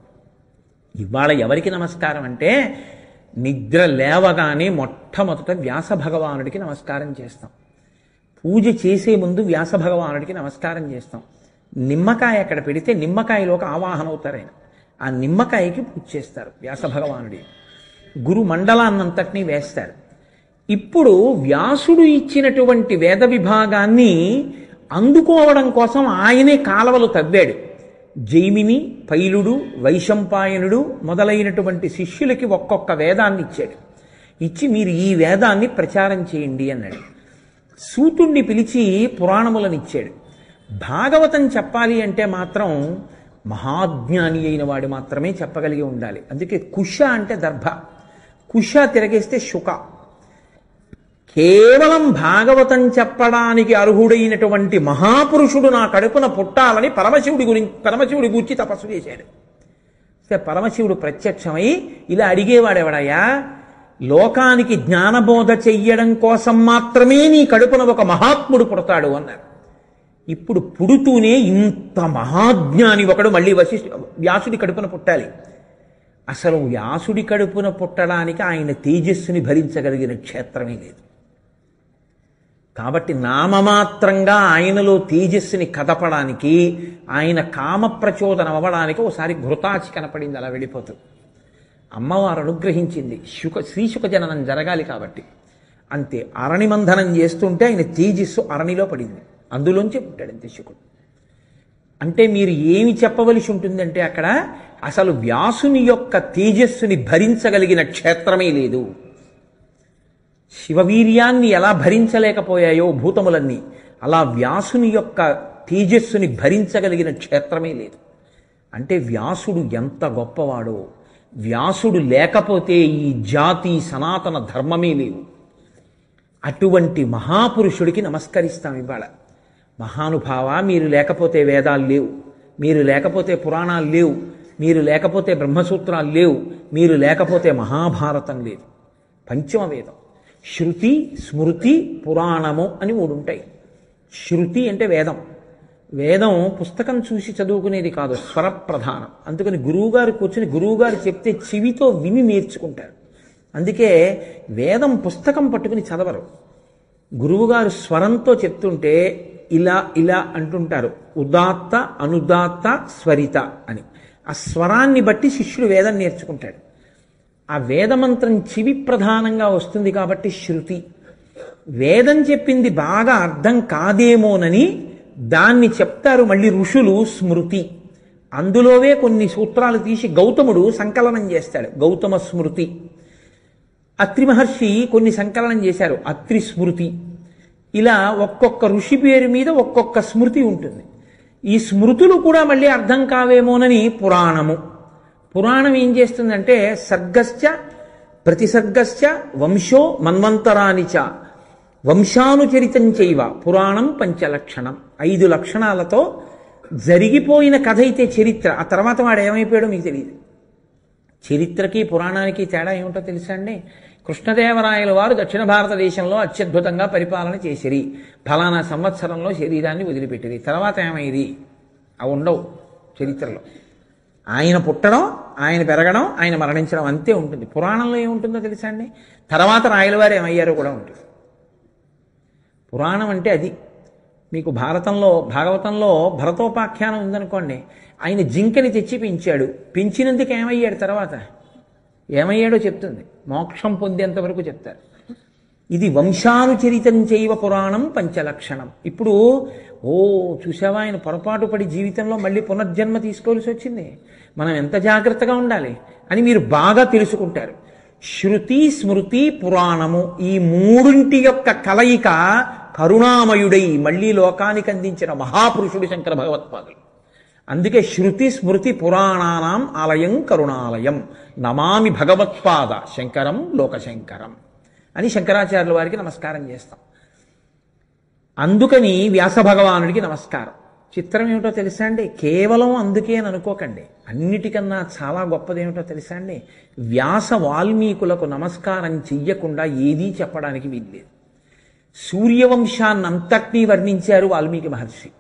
ఇవాళ ఎవరికి నమస్కారం అంటే నిద్ర లేవగానే మొట్టమొదట వ్యాస భగవానుడికి నమస్కారం చేస్తాం. పూజ చేసే ముందు వ్యాస భగవానుడికి నమస్కారం చేస్తాం. నిమ్మకాయ అక్కడ పెడితే నిమ్మకాయలోకి ఆవాహన అవుతారు ఆయన. ఆ నిమ్మకాయకి పూజ చేస్తారు వ్యాస భగవానుడి. గురు మండలాన్నంతటినీ వేస్తారు. ఇప్పుడు వ్యాసుడు ఇచ్చినటువంటి వేద విభాగాన్ని అందుకోవడం కోసం ఆయనే కాలవలు తవ్వాడు. జైమిని, పైలుడు, వైశంపాయనుడు మొదలైనటువంటి శిష్యులకి ఒక్కొక్క వేదాన్ని ఇచ్చాడు. ఇచ్చి మీరు ఈ వేదాన్ని ప్రచారం చేయండి అన్నాడు. సూతుణ్ణి పిలిచి పురాణములను ఇచ్చాడు. భాగవతం చెప్పాలి అంటే మాత్రం మహాజ్ఞాని అయిన వాడు మాత్రమే చెప్పగలిగి ఉండాలి. అందుకే కుశ అంటే దర్భ, కుశ తిరగేస్తే శుక. కేవలం భాగవతం చెప్పడానికి అర్హుడైనటువంటి మహాపురుషుడు నా కడుపున పుట్టాలని పరమశివుడి గూర్చి తపస్సు చేశాడు. పరమశివుడు ప్రత్యక్షమై ఇలా అడిగేవాడెవడయ్యా, లోకానికి జ్ఞానబోధ చెయ్యడం కోసం మాత్రమే నీ కడుపున ఒక మహాత్ముడు పుడతాడు అన్నారు. ఇప్పుడు పుడుతూనే ఇంత మహాజ్ఞాని ఒకడు మళ్ళీ వ్యాసుడి కడుపున పుట్టాలి. అసలు వ్యాసుడి కడుపున పుట్టడానికి ఆయన తేజస్సుని భరించగలిగిన క్షేత్రమే లేదు. కాబట్టి నామమాత్రంగా ఆయనలో తేజస్సుని కదపడానికి, ఆయన కామ ప్రచోదనం అవ్వడానికి ఒకసారి ఘృతాచి కనపడింది, అలా వెళ్ళిపోతుంది. అమ్మవారు అనుగ్రహించింది, శ్రీశుక జననం జరగాలి కాబట్టి. అంతే, అరణిమంధనం చేస్తుంటే ఆయన తేజస్సు అరణిలో పడింది, అందులోంచి పుట్టాడు అంతే శుకుడు. అంటే మీరు ఏమి చెప్పవలసి ఉంటుందంటే అక్కడ అసలు వ్యాసుని యొక్క తేజస్సుని భరించగలిగిన క్షేత్రమే లేదు. శివవీర్యాన్ని ఎలా భరించలేకపోయాయో భూతములన్నీ, అలా వ్యాసుని యొక్క తేజస్సుని భరించగలిగిన క్షేత్రమే లేదు. అంటే వ్యాసుడు ఎంత గొప్పవాడో, వ్యాసుడు లేకపోతే ఈ జాతి సనాతన ధర్మమే లేవు. అటువంటి మహాపురుషుడికి నమస్కరిస్తాం ఇవాళ. మహానుభావ, మీరు లేకపోతే వేదాలు లేవు, మీరు లేకపోతే పురాణాలు లేవు, మీరు లేకపోతే బ్రహ్మసూత్రాలు లేవు, మీరు లేకపోతే మహాభారతం లేదు. పంచమ వేదం. శృతి, స్మృతి, పురాణము అని మూడు ఉంటాయి. శృతి అంటే వేదం. వేదం పుస్తకం చూసి చదువుకునేది కాదు, స్వరప్రధానం. అందుకని గురువుగారు కూర్చొని గురువుగారు చెప్తే చెవితో విని నేర్చుకుంటారు. అందుకే వేదం పుస్తకం పట్టుకుని చదవరు. గురువుగారు స్వరంతో చెప్తుంటే ఇలా ఇలా అంటుంటారు, ఉదాత్త, అనుదాత్త, స్వరిత అని. ఆ స్వరాన్ని బట్టి శిష్యుడు వేదం నేర్చుకుంటాడు. ఆ వేదమంత్రం చెవి ప్రధానంగా వస్తుంది కాబట్టి శృతి. వేదం చెప్పింది బాగా అర్థం కాదేమోనని దాన్ని చెప్తారు మళ్ళీ ఋషులు, స్మృతి. అందులోవే కొన్ని సూత్రాలు తీసి గౌతముడు సంకలనం చేస్తాడు, గౌతమ స్మృతి. అత్రి మహర్షి కొన్ని సంకలనం చేశారు, అత్రి స్మృతి. ఇలా ఒక్కొక్క ఋషి పేరు మీద ఒక్కొక్క స్మృతి ఉంటుంది. ఈ స్మృతులు కూడా మళ్ళీ అర్థం కావేమోనని పురాణము. పురాణం ఏం చేస్తుందంటే సర్గశ్చ ప్రతిసర్గశ్చ వంశో మన్వంతరానిచ వంశానుచరితం చైవ పురాణం పంచలక్షణం. 5 లక్షణాలతో జరిగిపోయిన కథ అయితే చరిత్ర. ఆ తర్వాత వాడు ఏమైపోయాడో మీకు తెలియదు. చరిత్రకి పురాణానికి తేడా ఏమిటో తెలుసా అండి? కృష్ణదేవరాయల వారు దక్షిణ భారతదేశంలో అత్యద్భుతంగా పరిపాలన చేసిరి, ఫలానా సంవత్సరంలో శరీరాన్ని వదిలిపెట్టిరి, తర్వాత ఏమైంది అవి ఉండవు చరిత్రలో. ఆయన పుట్టడం, ఆయన పెరగడం, ఆయన మరణించడం అంతే ఉంటుంది. పురాణంలో ఏముంటుందో తెలుసా అండి? తర్వాత రాయలవారు ఏమయ్యారో కూడా ఉంటుంది. పురాణం అంటే అది. మీకు భాగవతంలో భరతోపాఖ్యానం ఉందనుకోండి, ఆయన జింకని తెచ్చి పెంచాడు, పెంచినందుకు ఏమయ్యాడు, తర్వాత ఏమయ్యాడో చెప్తుంది, మోక్షం పొందేంత వరకు చెప్తారు. ఇది వంశానుచరితం చైవ పురాణం పంచలక్షణం. ఇప్పుడు చూసావా, ఆయన పొరపాటు పడి జీవితంలో మళ్ళీ పునర్జన్మ తీసుకోవాల్సి వచ్చింది, మనం ఎంత జాగ్రత్తగా ఉండాలి అని మీరు బాగా తెలుసుకుంటారు. శృతి, స్మృతి, పురాణము ఈ మూడింటి యొక్క కలయిక కరుణామయుడై మళ్ళీ లోకానికి అందించిన మహాపురుషుడు శంకర భగవత్పాదులు. అందుకే శృతి స్మృతి పురాణానాం ఆలయం కరుణాలయం నమామి భగవత్పాద శంకరం లోకశంకరం అని శంకరాచార్యుల వారికి నమస్కారం చేస్తాం. అందుకని వ్యాస భగవానుడికి నమస్కారం. చిత్రం ఏమిటో తెలుసా అండి? కేవలం అందుకే అని అనుకోకండి, అన్నిటికన్నా చాలా గొప్పదేమిటో తెలుసా అండి? వ్యాస వాల్మీకులకు నమస్కారం చెయ్యకుండా ఏదీ చెప్పడానికి వీల్లేదు. సూర్యవంశాన్నంతటినీ వర్ణించారు వాల్మీకి మహర్షి,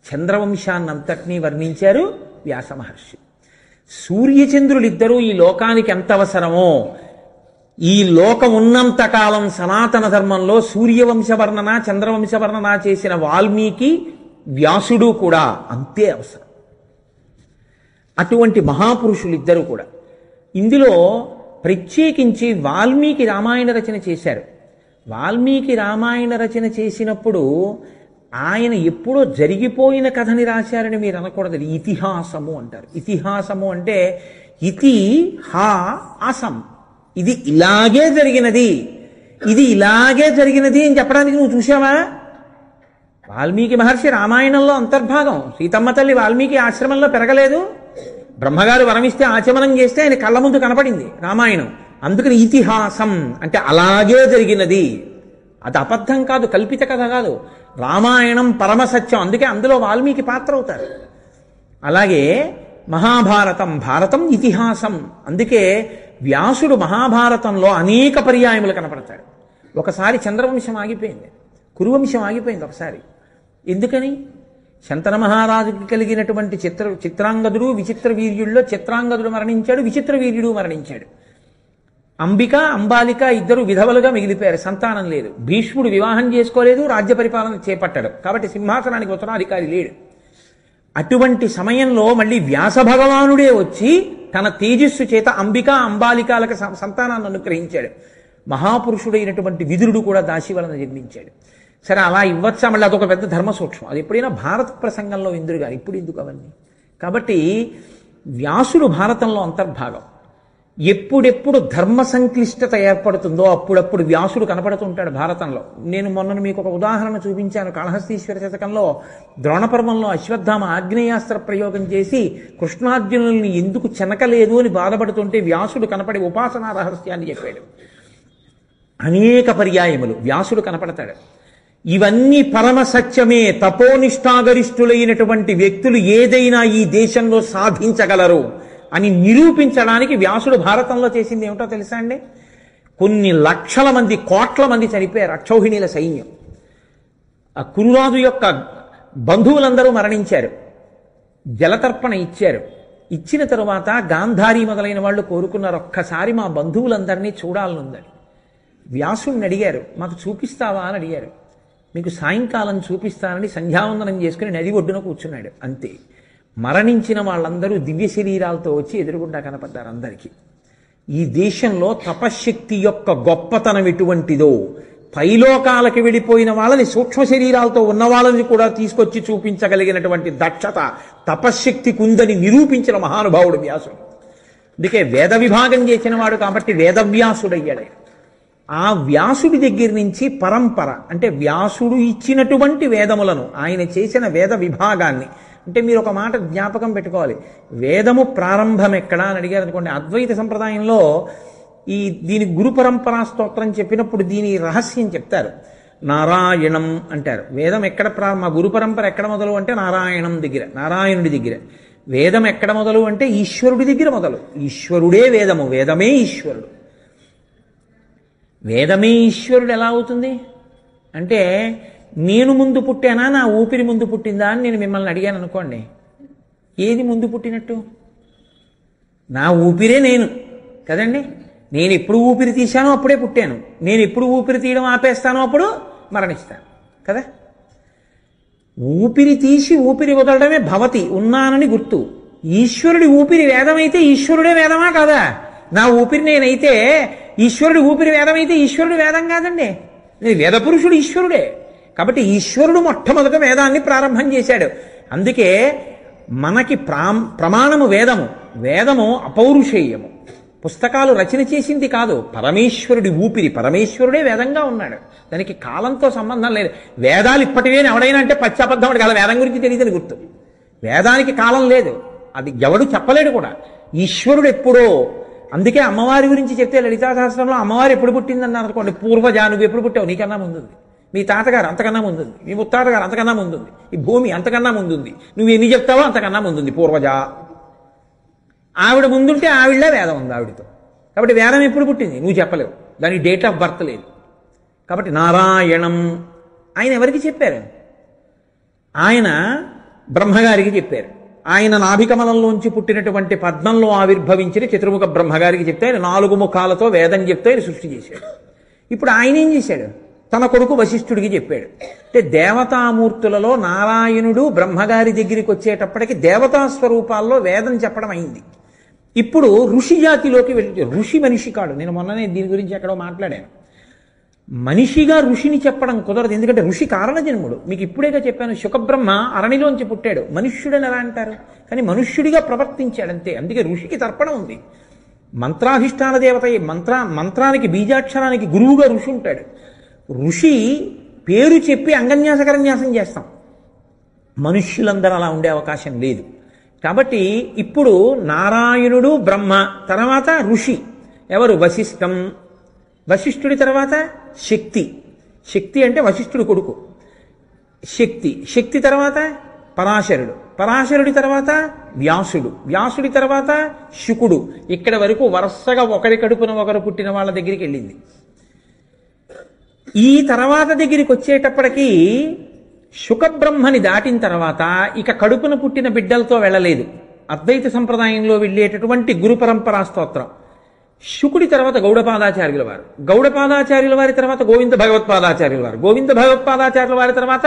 చంద్రవంశాన్నంతటినీ వర్ణించారు వ్యాస మహర్షి. సూర్యచంద్రులిద్దరూ ఈ లోకానికి ఎంత అవసరమో, ఈ లోకం ఉన్నంత కాలం సనాతన ధర్మంలో సూర్యవంశవర్ణన చంద్రవంశవర్ణన చేసిన వాల్మీకి వ్యాసుడు కూడా అంతే అవసరం. అటువంటి మహాపురుషులిద్దరూ కూడా ఇందులో ప్రత్యేకించి వాల్మీకి రామాయణ రచన చేశారు. వాల్మీకి రామాయణ రచన చేసినప్పుడు ఆయన ఎప్పుడో జరిగిపోయిన కథని రాశారని మీరు అనకూడదు. ఇతిహాసము అంటారు. ఇతిహాసము అంటే ఇతి హా ఆసం, ఇది ఇలాగే జరిగినది, ఇది ఇలాగే జరిగినది అని చెప్పడానికి నువ్వు చూసావా? వాల్మీకి మహర్షి రామాయణంలో అంతర్భాగం. సీతమ్మ తల్లి వాల్మీకి ఆశ్రమంలో పెరగలేదు. బ్రహ్మగారు వరమిస్తే ఆచమనం చేస్తే ఆయన కళ్ళ ముందు కనపడింది రామాయణం. అందుకని ఇతిహాసం అంటే అలాగే జరిగినది. అది అబద్ధం కాదు, కల్పిత కథ కాదు. రామాయణం పరమసత్యం. అందుకే అందులో వాల్మీకి పాత్ర అవుతారు. అలాగే మహాభారతం, భారతం ఇతిహాసం. అందుకే వ్యాసుడు మహాభారతంలో అనేక పర్యాయములు కనపడతాడు. ఒకసారి చంద్రవంశం ఆగిపోయింది, కురువంశం ఆగిపోయింది ఒకసారి. ఎందుకని? శంతన మహారాజుకి కలిగినటువంటి చిత్రాంగదుడు విచిత్ర వీర్యుల్లో చిత్రాంగదుడు మరణించాడు, విచిత్ర వీర్యుడు మరణించాడు. అంబిక అంబాలిక ఇద్దరు విధవలుగా మిగిలిపోయారు, సంతానం లేదు. భీష్ముడు వివాహం చేసుకోలేదు, రాజ్య పరిపాలన చేపట్టాడు. కాబట్టి సింహాసనానికి ఉత్తరాధికారి లేడు. అటువంటి సమయంలో మళ్ళీ వ్యాస భగవానుడే వచ్చి తన తేజస్సు చేత అంబిక అంబాలికాలకు సంతానాన్ని అనుగ్రహించాడు. మహాపురుషుడైనటువంటి విదురుడు కూడా దాసి వలన జన్మించాడు. సరే, అలా ఇవ్వచ్చా? మళ్ళీ అదొక పెద్ద ధర్మ సూక్ష్మం. అది ఎప్పుడైనా భారత ప్రసంగంలో ఇంద్రుడు గారు, ఇప్పుడు ఎందుకు అవన్నీ? కాబట్టి వ్యాసుడు భారతంలో అంతర్భాగం. ఎప్పుడెప్పుడు ధర్మ సంక్లిష్టత ఏర్పడుతుందో అప్పుడప్పుడు వ్యాసుడు కనపడుతుంటాడు భారతంలో. నేను మొన్న మీకు ఒక ఉదాహరణ చూపించాను. కాళహస్తీశ్వర శతకంలో ద్రోణపర్వంలో అశ్వత్థామ ఆగ్నేయాస్త్ర ప్రయోగం చేసి కృష్ణార్జునుల్ని ఎందుకు చెనకలేదు అని బాధపడుతుంటే వ్యాసుడు కనపడి ఉపాసనా రహస్యాన్ని చెప్పాడు. అనేక పర్యాయములు వ్యాసుడు కనపడతాడు. ఇవన్నీ పరమ సత్యమే. తపోనిష్టాగరిష్ఠులైనటువంటి వ్యక్తులు ఏదైనా ఈ దేశంలో సాధించగలరు అని నిరూపించడానికి వ్యాసుడు భారతంలో చేసింది ఏమిటో తెలుసా అండి? కొన్ని లక్షల మంది, కోట్ల మంది చనిపోయారు అక్షౌహిణీల సైన్యం. ఆ కురురాజు యొక్క బంధువులందరూ మరణించారు. జలతర్పణ ఇచ్చారు. ఇచ్చిన తరువాత గాంధారి మొదలైన వాళ్ళు కోరుకున్నారు, ఒక్కసారి మా బంధువులందరినీ చూడాలనుందని. వ్యాసుడిని అడిగారు, మాకు చూపిస్తావా అని అడిగారు. మీకు సాయంకాలం చూపిస్తానని సంధ్యావందనం చేసుకుని నది ఒడ్డున కూర్చున్నాడు. అంతే. మరణించిన వాళ్ళందరూ దివ్య శరీరాలతో వచ్చి ఎదురుగుండా కనపడ్డారు అందరికీ. ఈ దేశంలో తపశ్శక్తి యొక్క గొప్పతనం ఎటువంటిదో, పైలోకాలకి వెళ్ళిపోయిన వాళ్ళని సూక్ష్మ శరీరాలతో ఉన్న వాళ్ళని కూడా తీసుకొచ్చి చూపించగలిగినటువంటి దక్షత తపశ్శక్తికి ఉందని నిరూపించిన మహానుభావుడు వ్యాసుడు. అందుకే వేద విభాగం చేసిన వాడు కాబట్టి వేదవ్యాసుడయ్యాడు. ఆ వ్యాసుడి దగ్గర నుంచి పరంపర అంటే వ్యాసుడు ఇచ్చినటువంటి వేదములను, ఆయన చేసిన వేద విభాగాన్ని, అంటే మీరు ఒక మాట జ్ఞాపకం పెట్టుకోవాలి. వేదము ప్రారంభం ఎక్కడా అని అడిగారు అనుకోండి. అద్వైత సంప్రదాయంలో దీని గురు పరంపరా స్తోత్రం చెప్పినప్పుడు దీని రహస్యం చెప్తారు. నారాయణం అంటారు. వేదం ఎక్కడ మా గురు పరంపర ఎక్కడ మొదలు అంటే నారాయణం దగ్గర, నారాయణుడి దగ్గర. వేదం ఎక్కడ మొదలు అంటే ఈశ్వరుడి దగ్గర మొదలు. ఈశ్వరుడే వేదము, వేదమే ఈశ్వరుడు. వేదమే ఈశ్వరుడు ఎలా అవుతుంది అంటే, నేను ముందు పుట్టానా నా ఊపిరి ముందు పుట్టిందా అని నేను మిమ్మల్ని అడిగాను అనుకోండి, ఏది ముందు పుట్టినట్టు? నా ఊపిరే నేను కదండి. నేను ఎప్పుడు ఊపిరి తీశానో అప్పుడే పుట్టాను. నేను ఎప్పుడు ఊపిరి తీయడం ఆపేస్తానో అప్పుడు మరణిస్తాను కదా. ఊపిరి తీసి ఊపిరి వదలడమే భవతి, ఉన్నానని గుర్తు. ఈశ్వరుడి ఊపిరి వేదమైతే ఈశ్వరుడే వేదమా కాదా? నా ఊపిరి నేనైతే ఈశ్వరుడి ఊపిరి వేదమైతే ఈశ్వరుడు వేదం కాదండి. వేద పురుషుడు ఈశ్వరుడే. కాబట్టి ఈశ్వరుడు మొట్టమొదట వేదాన్ని ప్రారంభం చేశాడు. అందుకే మనకి ప్రమాణము వేదము. వేదము అపౌరుషేయము. పుస్తకాలు రచన చేసింది కాదు, పరమేశ్వరుడి ఊపిరి. పరమేశ్వరుడే వేదంగా ఉన్నాడు. దానికి కాలంతో సంబంధం లేదు. వేదాలు ఇప్పటివేని ఎవడైనా అంటే పశ్చాబద్ధం కాదు, వేదం గురించి తెలియదని గుర్తు. వేదానికి కాలం లేదు, అది ఎవడు చెప్పలేడు కూడా. ఈశ్వరుడు ఎప్పుడో. అందుకే అమ్మవారి గురించి చెప్తే లలితా సహస్రంలో అమ్మవారు ఎప్పుడు పుట్టిందన్నారు అనుకోండి, పూర్వజ, నువ్వు ఎప్పుడు పుట్టావు, నీకన్నా ముందుంది. మీ తాతగారు అంతకన్నా ముందుంది. మీ ముత్తాతగారు అంతకన్నా ముందుంది. ఈ భూమి అంతకన్నా ముందుంది. నువ్వు ఎన్ని చెప్తావో అంతకన్నా ముందుంది పూర్వజ. ఆవిడ ముందుంటే ఆవిడలే వేదం ఉంది ఆవిడతో. కాబట్టి వేదం ఎప్పుడు పుట్టింది నువ్వు చెప్పలేవు, దానికి డేట్ ఆఫ్ బర్త్ లేదు. కాబట్టి నారాయణం ఆయన ఎవరికి చెప్పారు? ఆయన బ్రహ్మగారికి చెప్పారు. ఆయన నాభికమలంలోంచి పుట్టినటువంటి పద్మంలో ఆవిర్భవించిన చతుర్ముఖ బ్రహ్మగారికి చెప్తే ఆయన 4 ముఖాలతో వేదం చెప్తే ఆయన సృష్టి చేశాడు. ఇప్పుడు ఆయన ఏం చేశాడు? తన కొడుకు వశిష్ఠుడికి చెప్పాడు. అంటే దేవతామూర్తులలో నారాయణుడు బ్రహ్మగారి దగ్గరికి వచ్చేటప్పటికి దేవతా స్వరూపాల్లో వేదం చెప్పడం అయింది. ఇప్పుడు ఋషి జాతిలోకి వెళ్ళి, ఋషి మనిషి కాడు. నేను మొన్ననే దీని గురించి ఎక్కడో మాట్లాడాను. మనిషిగా ఋషిని చెప్పడం కుదరదు, ఎందుకంటే ఋషి కారణజన్ముడు. మీకు ఇప్పుడేగా చెప్పాను, శుకబ్రహ్మ అరణిలోంచి పుట్టాడు, మనుష్యుడని ఎలా అంటారు? కానీ మనుష్యుడిగా ప్రవర్తించాడంతే. అందుకే ఋషికి తర్పణం ఉంది. మంత్రాధిష్టాన దేవత మంత్రానికి బీజాక్షరానికి గురువుగా ఋషి ఉంటాడు. ఋషి పేరు చెప్పి అంగన్యాసకరన్యాసం చేస్తాం. మనుష్యులందరూ అలా ఉండే అవకాశం లేదు. కాబట్టి ఇప్పుడు నారాయణుడు బ్రహ్మ, తర్వాత ఋషి ఎవరు? వశిష్ఠం. వశిష్ఠుడి తర్వాత శక్తి. శక్తి అంటే వశిష్ఠుడి కొడుకు శక్తి. శక్తి తర్వాత పరాశరుడు. పరాశరుడి తర్వాత వ్యాసుడు. వ్యాసుడి తర్వాత శుకుడు. ఇక్కడ వరకు వరుసగా ఒకరి కడుపున ఒకరు పుట్టిన వాళ్ళ దగ్గరికి వెళ్ళింది. ఈ తర్వాత దగ్గరికి వచ్చేటప్పటికీ శుకబ్రహ్మని దాటిన తర్వాత ఇక కడుపున పుట్టిన బిడ్డలతో వెళ్ళలేదు. అద్వైత సంప్రదాయంలో వెళ్ళేటటువంటి గురు పరంపరా స్తోత్రం. శుకుడి తర్వాత గౌడపాదాచార్యుల వారు. గౌడపాదాచార్యుల వారి తర్వాత గోవింద భగవత్పాదాచార్యుల వారు. గోవింద భగవత్పాదాచార్యుల వారి తర్వాత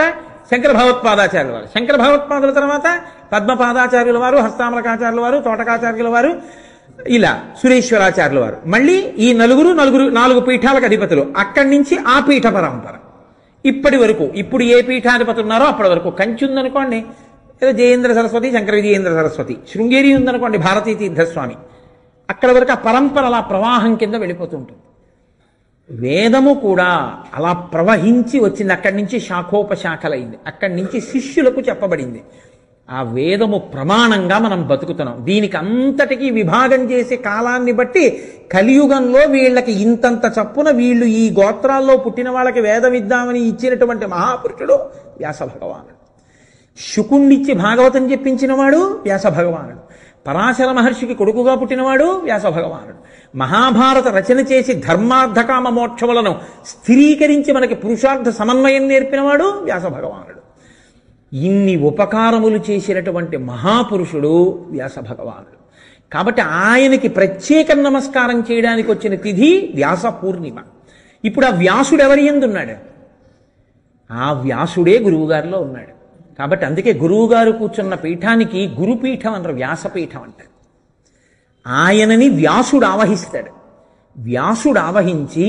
శంకర భగవత్పాదాచార్యుల వారు. శంకర భగవత్పాదుల తర్వాత పద్మపాదాచార్యుల వారు, హస్తామలకాచార్యుల వారు, తోటకాచార్యుల వారు, ఇలా సురేశ్వరాచార్యుల వారు. మళ్ళీ ఈ నాలుగు పీఠాలకు అధిపతులు. అక్కడి నుంచి ఆ పీఠ పరంపర ఇప్పటి వరకు. ఇప్పుడు ఏ పీఠాధిపతి ఉన్నారో అప్పటి వరకు. కంచి ఉందనుకోండి, ఏదో జయేంద్ర సరస్వతి, శంకర విజయేంద్ర సరస్వతి. శృంగేరి ఉందనుకోండి, భారతీ తీర్థస్వామి. అక్కడ వరకు ఆ పరంపర అలా ప్రవాహం కింద వెళ్ళిపోతుంటుంది. వేదము కూడా అలా ప్రవహించి వచ్చింది. అక్కడి నుంచి శాఖోపశాఖలైంది. అక్కడి నుంచి శిష్యులకు చెప్పబడింది. ఆ వేదము ప్రమాణంగా మనం బతుకుతున్నాం. దీనికి అంతటికీ విభాగం చేసే కాలాన్ని బట్టి కలియుగంలో వీళ్ళకి ఇంతంత చప్పున వీళ్ళు ఈ గోత్రాల్లో పుట్టిన వాళ్ళకి వేదం ఇద్దామని ఇచ్చినటువంటి మహాపురుషుడు వ్యాస భగవానుడు. శుకుణ్ణిచ్చి భాగవతం చెప్పించిన వాడు వ్యాస భగవానుడు. పరాశర మహర్షికి కొడుకుగా పుట్టినవాడు వ్యాస భగవానుడు. మహాభారత రచన చేసి ధర్మార్థకామ మోక్షములను స్థిరీకరించి మనకి పురుషార్థ సమన్వయం నేర్పినవాడు వ్యాస భగవానుడు. ఇన్ని ఉపకారములు చేసినటువంటి మహాపురుషుడు వ్యాస భగవానుడు. కాబట్టి ఆయనకి ప్రత్యేక నమస్కారం చేయడానికి వచ్చిన తిథి వ్యాస పూర్ణిమ. ఇప్పుడు ఆ వ్యాసుడు ఎవరి యందు ఉన్నాడు? ఆ వ్యాసుడే గురువుగారిలో ఉన్నాడు. కాబట్టి అందుకే గురువుగారు కూర్చున్న పీఠానికి గురుపీఠం అంటారు, వ్యాసపీఠం అంటారు. ఆయనని వ్యాసుడు ఆవహిస్తాడు. వ్యాసుడు ఆవహించి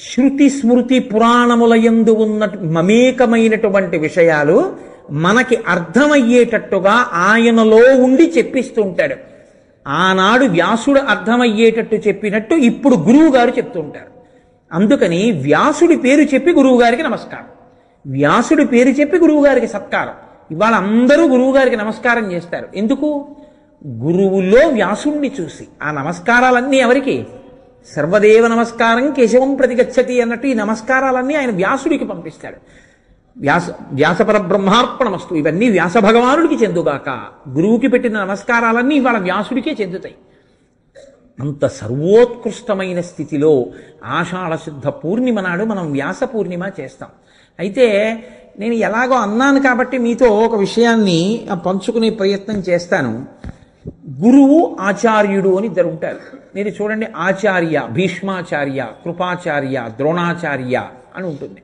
శృతి స్మృతి పురాణముల యందు ఉన్న మమేకమైనటువంటి విషయాలు మనకి అర్థమయ్యేటట్టుగా ఆయనలో ఉండి చెప్పిస్తూ ఉంటాడు. ఆనాడు వ్యాసుడు అర్థమయ్యేటట్టు చెప్పినట్టు ఇప్పుడు గురువు గారు చెప్తూ ఉంటారు. అందుకని వ్యాసుడి పేరు చెప్పి గురువు గారికి నమస్కారం, వ్యాసుడి పేరు చెప్పి గురువు గారికి సత్కారం. ఇవాళ అందరూ గురువు గారికి నమస్కారం చేస్తారు. ఎందుకు? గురువుల్లో వ్యాసుణ్ణి చూసి. ఆ నమస్కారాలన్నీ ఎవరికి? సర్వదేవ నమస్కారం కేశవం ప్రతిగచ్చతి అన్నట్టు ఈ నమస్కారాలన్నీ ఆయన వ్యాసుడికి పంపిస్తాడు. వ్యాసపర బ్రహ్మార్పణమస్తు, ఇవన్నీ వ్యాస భగవానుడికి చెందుగాక. గురువుకి పెట్టిన నమస్కారాలన్నీ ఇవాళ వ్యాసుడికే చెందుతాయి. అంత సర్వోత్కృష్టమైన స్థితిలో ఆషాఢ శుద్ధ పూర్ణిమ నాడు మనం వ్యాస పూర్ణిమ చేస్తాం. అయితే నేను ఎలాగో అన్నాను కాబట్టి మీతో ఒక విషయాన్ని పంచుకునే ప్రయత్నం చేస్తాను. గురువు ఆచార్యుడు అని ఇద్దరు ఉంటారు. మీరు చూడండి, ఆచార్య, భీష్మాచార్య, కృపాచార్య, ద్రోణాచార్య అని ఉంటుంది.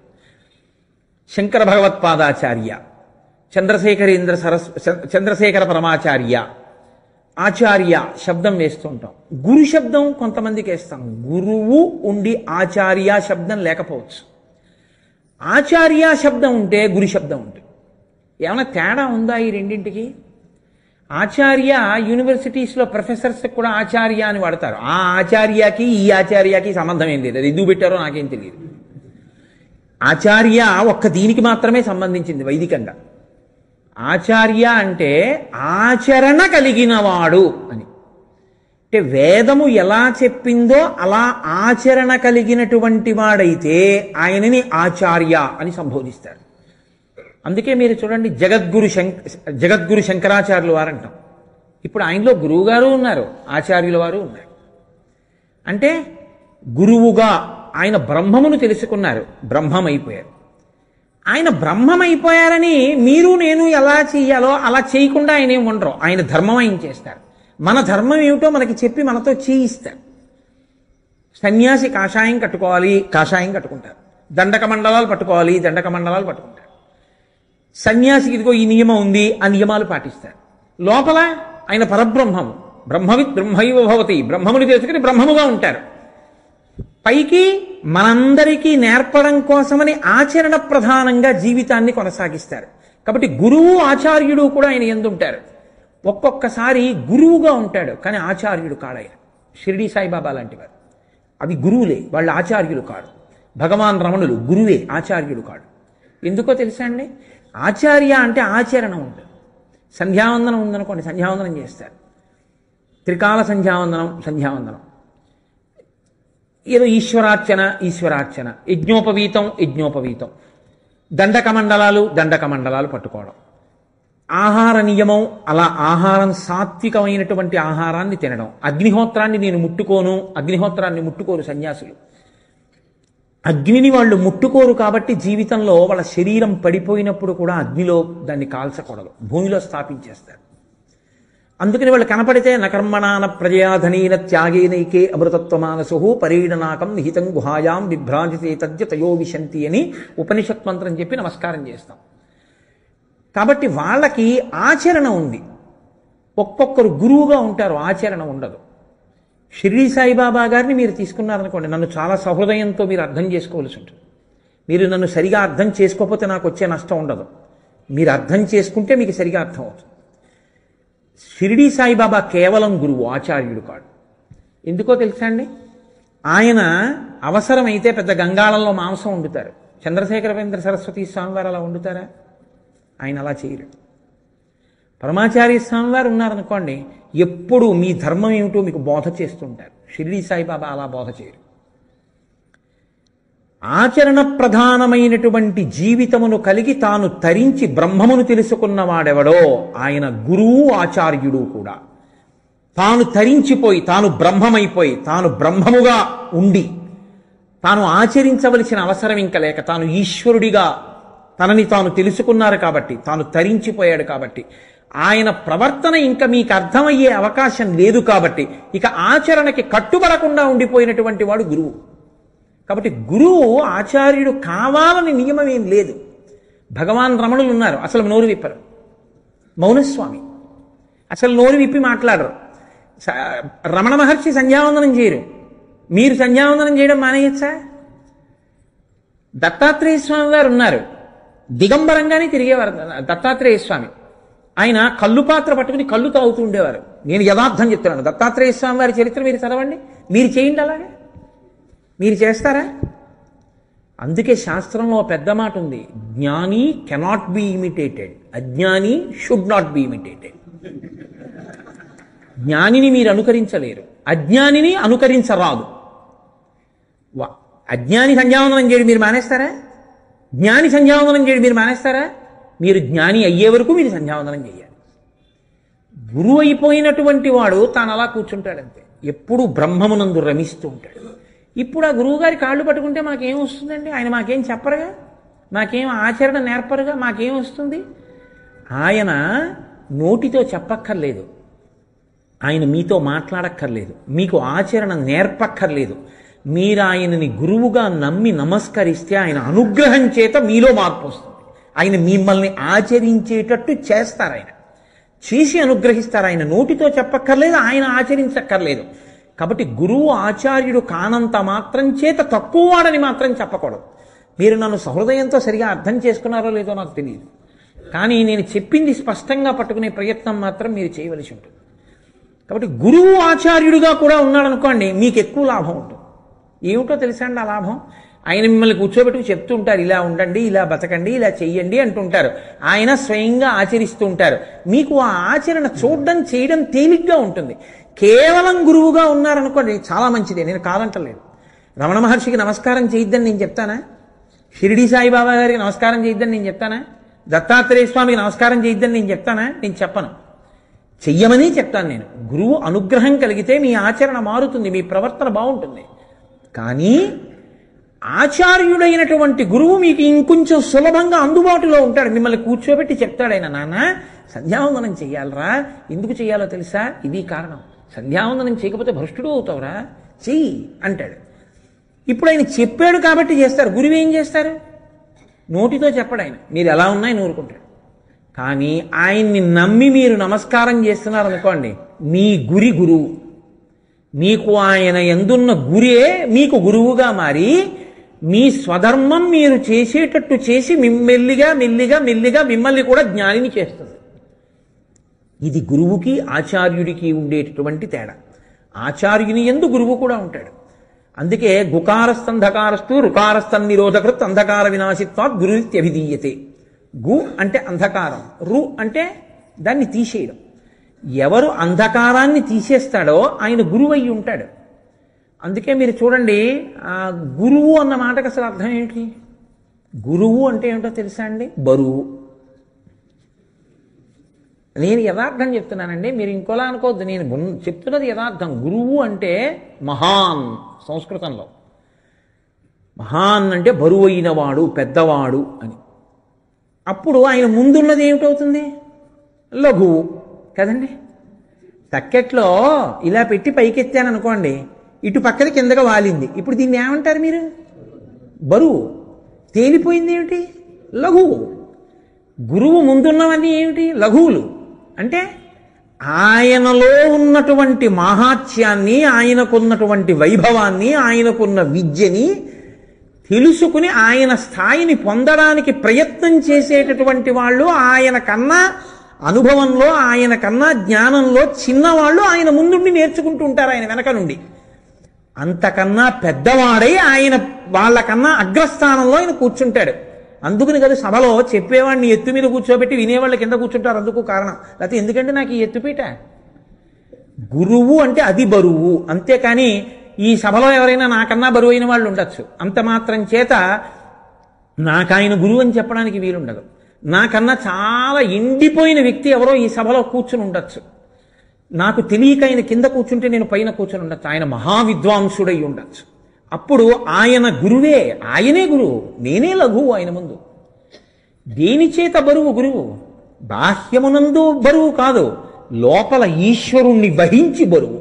శంకర భగవత్పాదాచార్య, చంద్రశేఖర పరమాచార్య, ఆచార్య శబ్దం వేస్తుంటాం. గురు శబ్దం కొంతమందికి వేస్తాం. గురువు ఉండి ఆచార్య శబ్దం లేకపోవచ్చు. ఆచార్య శబ్దం ఉంటే గురు శబ్దం ఉంటుంది. ఏమైనా తేడా ఉందా ఈ రెండింటికి? ఆచార్య యూనివర్సిటీస్లో ప్రొఫెసర్స్ కూడా ఆచార్య అని వాడతారు. ఆ ఆచార్యకి ఈ ఆచార్యకి సంబంధం ఏం లేదు. అది ఎందుకు పెట్టారో నాకేం తెలియదు. ఆచార్య ఒక్క దీనికి మాత్రమే సంబంధించింది వైదికంగా. ఆచార్య అంటే ఆచరణ కలిగినవాడు అని. అంటే వేదము ఎలా చెప్పిందో అలా ఆచరణ కలిగినటువంటి వాడైతే ఆయనని ఆచార్య అని సంబోధిస్తారు. అందుకే మీరు చూడండి, జగద్గురు శంకరాచార్యులు వారు అంటాం. ఇప్పుడు ఆయనలో గురువుగారు ఉన్నారు, ఆచార్యుల వారు ఉన్నారు. అంటే గురువుగా ఆయన బ్రహ్మమును తెలుసుకున్నారు, బ్రహ్మమైపోయారు. ఆయన బ్రహ్మమైపోయారని మీరు నేను ఎలా చెయ్యాలో అలా చేయకుండా ఆయన ఏమి ఉండరు. ఆయన ధర్మం ఆయన చేస్తారు. మన ధర్మం ఏమిటో మనకి చెప్పి మనతో చేయిస్తారు. సన్యాసి కాషాయం కట్టుకోవాలి, కాషాయం కట్టుకుంటారు. దండక మండలాలు పట్టుకోవాలి, దండక మండలాలు పట్టుకుంటారు. సన్యాసికి ఇదిగో ఈ నియమం ఉంది, ఆ నియమాలు పాటిస్తారు. లోపల ఆయన పరబ్రహ్మము, బ్రహ్మవిత్ బ్రహ్మైవ భవతి, బ్రహ్మముని తెలుసుకుని బ్రహ్మముగా ఉంటారు. పైకి మనందరికీ నేర్పడం కోసమని ఆచరణ ప్రధానంగా జీవితాన్ని కొనసాగిస్తారు. కాబట్టి గురువు ఆచార్యుడు కూడా ఆయన ఎందుంటారు. ఒక్కొక్కసారి గురువుగా ఉంటాడు కానీ ఆచార్యుడు కాడాయన. షిరిడి సాయిబాబా లాంటి వారు అవి గురువులే, వాళ్ళు ఆచార్యులు కాడు. భగవాన్ రమణులు గురువే, ఆచార్యుడు కాడు. ఎందుకో తెలుసా అండి? ఆచార్య అంటే ఆచరణ ఉంటుంది. సంధ్యావందనం ఉందనుకోండి, సంధ్యావందనం చేస్తారు. త్రికాల సంధ్యావందనం, సంధ్యావందనం. ఏదో ఈశ్వరార్చన, ఈశ్వరార్చన. యజ్ఞోపవీతం, యజ్ఞోపవీతం. దండక మండలాలు పట్టుకోవడం. ఆహార నియమం, అలా ఆహారం సాత్వికమైనటువంటి ఆహారాన్ని తినడం. అగ్నిహోత్రాన్ని నేను ముట్టుకోను, అగ్నిహోత్రాన్ని ముట్టుకోరు సన్యాసులు. అగ్నిని వాళ్ళు ముట్టుకోరు కాబట్టి జీవితంలో వాళ్ళ శరీరం పడిపోయినప్పుడు కూడా అగ్నిలో దాన్ని కాల్చకూడదు, భూమిలో స్థాపించేస్తారు. అందుకని వాళ్ళు కనపడితే నకర్మణాన ప్రజయాధనీన త్యాగేనైకే అమృతత్వమానసు పరీడనాకం నిహితం గుహాయాం విభ్రాజితే తద్య తయో విశంతి అని ఉపనిషత్ మంత్రం చెప్పి నమస్కారం చేస్తాం. కాబట్టి వాళ్ళకి ఆచరణ ఉంది. ఒక్కొక్కరు గురువుగా ఉంటారు, ఆచరణ ఉండదు. షిరిడి సాయిబాబా గారిని మీరు తీసుకున్నారనుకోండి, నన్ను చాలా సహృదయంతో మీరు అర్థం చేసుకోవాల్సి ఉంటుంది. మీరు నన్ను సరిగా అర్థం చేసుకోకపోతే నాకు వచ్చే నష్టం ఉండదు. మీరు అర్థం చేసుకుంటే మీకు సరిగా అర్థం అవుతుంది. షిరిడి సాయిబాబా కేవలం గురువు, ఆచార్యుడు కాడు. ఎందుకో తెలుసా అండి? ఆయన అవసరమైతే పెద్ద గంగాళంలో మాంసం వండుతారు. చంద్రశేఖరేంద్ర సరస్వతి స్వామివారు అలా వండుతారా? ఆయన అలా చేయరు. పరమాచార్య స్వామివారు ఉన్నారనుకోండి, ఎప్పుడు మీ ధర్మం ఏమిటో మీకు బోధ చేస్తుంటారు. షిరిడి సాయిబాబా అలా బోధ చేయరు. ఆచరణ ప్రధానమైనటువంటి జీవితమును కలిగి తాను తరించి బ్రహ్మమును తెలుసుకున్నవాడెవడో ఆయన గురువు, ఆచార్యుడు కూడా. తాను తరించిపోయి, తాను బ్రహ్మమైపోయి, తాను బ్రహ్మముగా ఉండి, తాను ఆచరించవలసిన అవసరం ఇంకా లేక, తాను ఈశ్వరుడిగా తనని తాను తెలుసుకున్నారు కాబట్టి, తాను తరించిపోయాడు కాబట్టి, ఆయన ప్రవర్తన ఇంకా మీకు అర్థమయ్యే అవకాశం లేదు కాబట్టి, ఇక ఆచరణకి కట్టుబడకుండా ఉండిపోయినటువంటి వాడు గురువు. కాబట్టి గురువు ఆచార్యుడు కావాలని నియమం ఏం లేదు. భగవాన్ రమణులు ఉన్నారు, అసలు నోరు విప్పరు, మౌనస్వామి, అసలు నోరు విప్పి మాట్లాడరు. రమణ మహర్షి సంధ్యావందనం చేయరు, మీరు సంధ్యావందనం చేయడం మానేయచ్చా? దత్తాత్రేయ స్వామి వారు ఉన్నారు, దిగంబరంగానే తిరిగేవారు. దత్తాత్రేయ స్వామి ఆయన కళ్ళు పాత్ర పట్టుకుని కళ్ళు తాగుతూ ఉండేవారు. నేను యథార్థం చెప్తున్నాను. దత్తాత్రేయ స్వామి వారి చరిత్ర మీరు చదవండి, మీరు చేయండి. అలాగే మీరు చేస్తారా? అందుకే శాస్త్రంలో పెద్ద మాట ఉంది, జ్ఞాని కెనాట్ బి ఇమిటేటెడ్, అజ్ఞాని షుడ్ నాట్ బి ఇమిటేటెడ్. జ్ఞానిని మీరు అనుకరించలేరు, అజ్ఞానిని అనుకరించరాదు. అజ్ఞాని సంధ్యావందనం చేయడం మీరు మానేస్తారా? జ్ఞాని సంధ్యావందనం చేయడం మీరు మానేస్తారా? మీరు జ్ఞాని అయ్యే వరకు మీరు సంధ్యావందనం చేయాలి. గురువు అయిపోయినటువంటి వాడు తాను అలా కూర్చుంటాడంతే, ఎప్పుడు బ్రహ్మమునందు రమిస్తూ ఉంటాడు. ఇప్పుడు ఆ గురువుగారి కాళ్ళు పట్టుకుంటే మాకేం వస్తుందండి? ఆయన మాకేం చెప్పరుగా, మాకేం ఆచరణ నేర్పరుగా, మాకేం వస్తుంది? ఆయన నోటితో చెప్పక్కర్లేదు, ఆయన మీతో మాట్లాడక్కర్లేదు, మీకు ఆచరణ నేర్పక్కర్లేదు. మీరు ఆయనని గురువుగా నమ్మి నమస్కరిస్తే ఆయన అనుగ్రహం చేత మీలో మార్పు వస్తుంది. ఆయన మిమ్మల్ని ఆచరించేటట్టు చేస్తారు, ఆయన చేసి అనుగ్రహిస్తారు. ఆయన నోటితో చెప్పక్కర్లేదు, ఆయన ఆచరించక్కర్లేదు. కాబట్టి గురువు ఆచార్యుడు కానంత మాత్రం చేత తక్కువ వాడని మాత్రం చెప్పకూడదు. మీరు నన్ను సహృదయంతో సరిగా అర్థం చేసుకున్నారో లేదో నాకు తెలియదు, కానీ నేను చెప్పింది స్పష్టంగా పట్టుకునే ప్రయత్నం మాత్రం మీరు చేయవలసి ఉంటుంది. కాబట్టి గురువు ఆచార్యుడిగా కూడా ఉన్నాడనుకోండి, మీకు ఎక్కువ లాభం ఉంటుంది. ఏమిటో తెలుసా అండి ఆ లాభం? ఆయన మిమ్మల్ని కూర్చోబెట్టుకు చెప్తూ ఉంటారు, ఇలా ఉండండి, ఇలా బతకండి, ఇలా చెయ్యండి అంటుంటారు. ఆయన స్వయంగా ఆచరిస్తూ ఉంటారు. మీకు ఆ ఆచరణ చూడడం, చేయడం తేలిగ్గా ఉంటుంది. కేవలం గురువుగా ఉన్నారనుకోండి, చాలా మంచిదే, నేను కాదంటలేదు. రమణ మహర్షికి నమస్కారం చేయొద్దని నేను చెప్తానా? షిరిడి సాయిబాబా గారికి నమస్కారం చేయొద్దని నేను చెప్తానా? దత్తాత్రేయ స్వామికి నమస్కారం చేయొద్దని నేను చెప్తానా? నేను చెప్పను, చెయ్యమని చెప్తాను. నేను గురువు అనుగ్రహం కలిగితే మీ ఆచరణ మారుతుంది, మీ ప్రవర్తన బాగుంటుంది. కానీ ఆచార్యుడైనటువంటి గురువు మీకు ఇంకొంచెం సులభంగా అందుబాటులో ఉంటాడు. మిమ్మల్ని కూర్చోబెట్టి చెప్తాడు ఆయన, నాన్న సంధ్యావందనం చెయ్యాలరా, ఎందుకు చెయ్యాలో తెలుసా, ఇది కారణం, సంధ్యావందనం చేయకపోతే భ్రష్టుడు అవుతావురా, చెయ్యి అంటాడు. ఇప్పుడు ఆయన చెప్పాడు కాబట్టి చేస్తారు. గురువు ఏం చేస్తారు? నోటితో చెప్పడు ఆయన, మీరు ఎలా ఉన్నాయని ఊరుకుంటాడు. కానీ ఆయన్ని నమ్మి మీరు నమస్కారం చేస్తున్నారు అనుకోండి, మీ గురువు, మీకు ఆయన ఎందున్న గురే మీకు గురువుగా మారి మీ స్వధర్మం మీరు చేసేటట్టు చేసి మెల్లిగా మెల్లిగా మెల్లిగా మిమ్మల్ని కూడా జ్ఞానిని చేస్తుంది. ఇది గురువుకి ఆచార్యుడికి ఉండేటటువంటి తేడా. ఆచార్యుని యందు గురువు కూడా ఉంటాడు. అందుకే గుకారస్థంధకారస్తు రుకారస్థం నిరోధకృత్ అంధకార వినాశిత్వాత్ గురురిత్యభిధీయతే. గు అంటే అంధకారం, రు అంటే దాన్ని తీసేయడం. ఎవరు అంధకారాన్ని తీసేస్తాడో ఆయన గురువు అయి ఉంటాడు. అందుకే మీరు చూడండి, ఆ గురువు అన్న మాటకు అసలు అర్థం ఏంటి? గురువు అంటే ఏమిటో తెలుసా అండి? బరువు. నేను యథార్థం చెప్తున్నానండి, మీరు ఇంకోలా అనుకోవద్దు, నేను చెప్తున్నది యథార్థం. గురువు అంటే మహాన్, సంస్కృతంలో మహాన్ అంటే బరువు అయినవాడు, పెద్దవాడు అని. అప్పుడు ఆయన ముందున్నది ఏమిటవుతుంది? లఘువు కదండి. తక్కెట్లో ఇలా పెట్టి పైకెత్తాను అనుకోండి, ఇటు పక్కన కిందగా వాలింది. ఇప్పుడు దీన్ని ఏమంటారు మీరు? బరువు. తేలిపోయింది ఏమిటి? లఘువు. గురువు ముందున్నవన్నీ ఏమిటి? లఘువులు. అంటే ఆయనలో ఉన్నటువంటి మాహాత్యాన్ని, ఆయనకున్నటువంటి వైభవాన్ని, ఆయనకున్న విద్యని తెలుసుకుని ఆయన స్థాయిని పొందడానికి ప్రయత్నం చేసేటటువంటి వాళ్ళు, ఆయన కన్నా అనుభవంలో, ఆయన కన్నా జ్ఞానంలో చిన్నవాళ్ళు ఆయన ముందుండి నేర్చుకుంటూ ఉంటారు ఆయన వెనక నుండి. అంతకన్నా పెద్దవాడై ఆయన వాళ్ళకన్నా అగ్రస్థానంలో ఆయన కూర్చుంటాడు. అందుకని కదా సభలో చెప్పేవాడిని ఎత్తు మీద కూర్చోబెట్టి వినేవాళ్ళు కింద కూర్చుంటారు. అందుకు కారణం. లేకపోతే ఎందుకంటే నాకు ఈ ఎత్తుపీట. గురువు అంటే అది బరువు. అంతేకాని ఈ సభలో ఎవరైనా నాకన్నా బరువు అయిన వాళ్ళు ఉండొచ్చు. అంత మాత్రం చేత నాకు ఆయన గురువు అని చెప్పడానికి వీలుండదు. నాకన్నా చాలా ఎండిపోయిన వ్యక్తి ఎవరో ఈ సభలో కూర్చుని ఉండొచ్చు. నాకు తెలియక ఆయన కింద కూర్చుంటే నేను పైన కూర్చుని ఉండొచ్చు. ఆయన మహావిద్వాంసుడై ఉండొచ్చు. అప్పుడు ఆయన గురువే, ఆయనే గురువు, నేనే లఘువు ఆయన ముందు. దేని చేత బరువు గురువు? బాహ్యమునందు బరువు కాదు, లోపల ఈశ్వరుణ్ణి వహించి బరువు.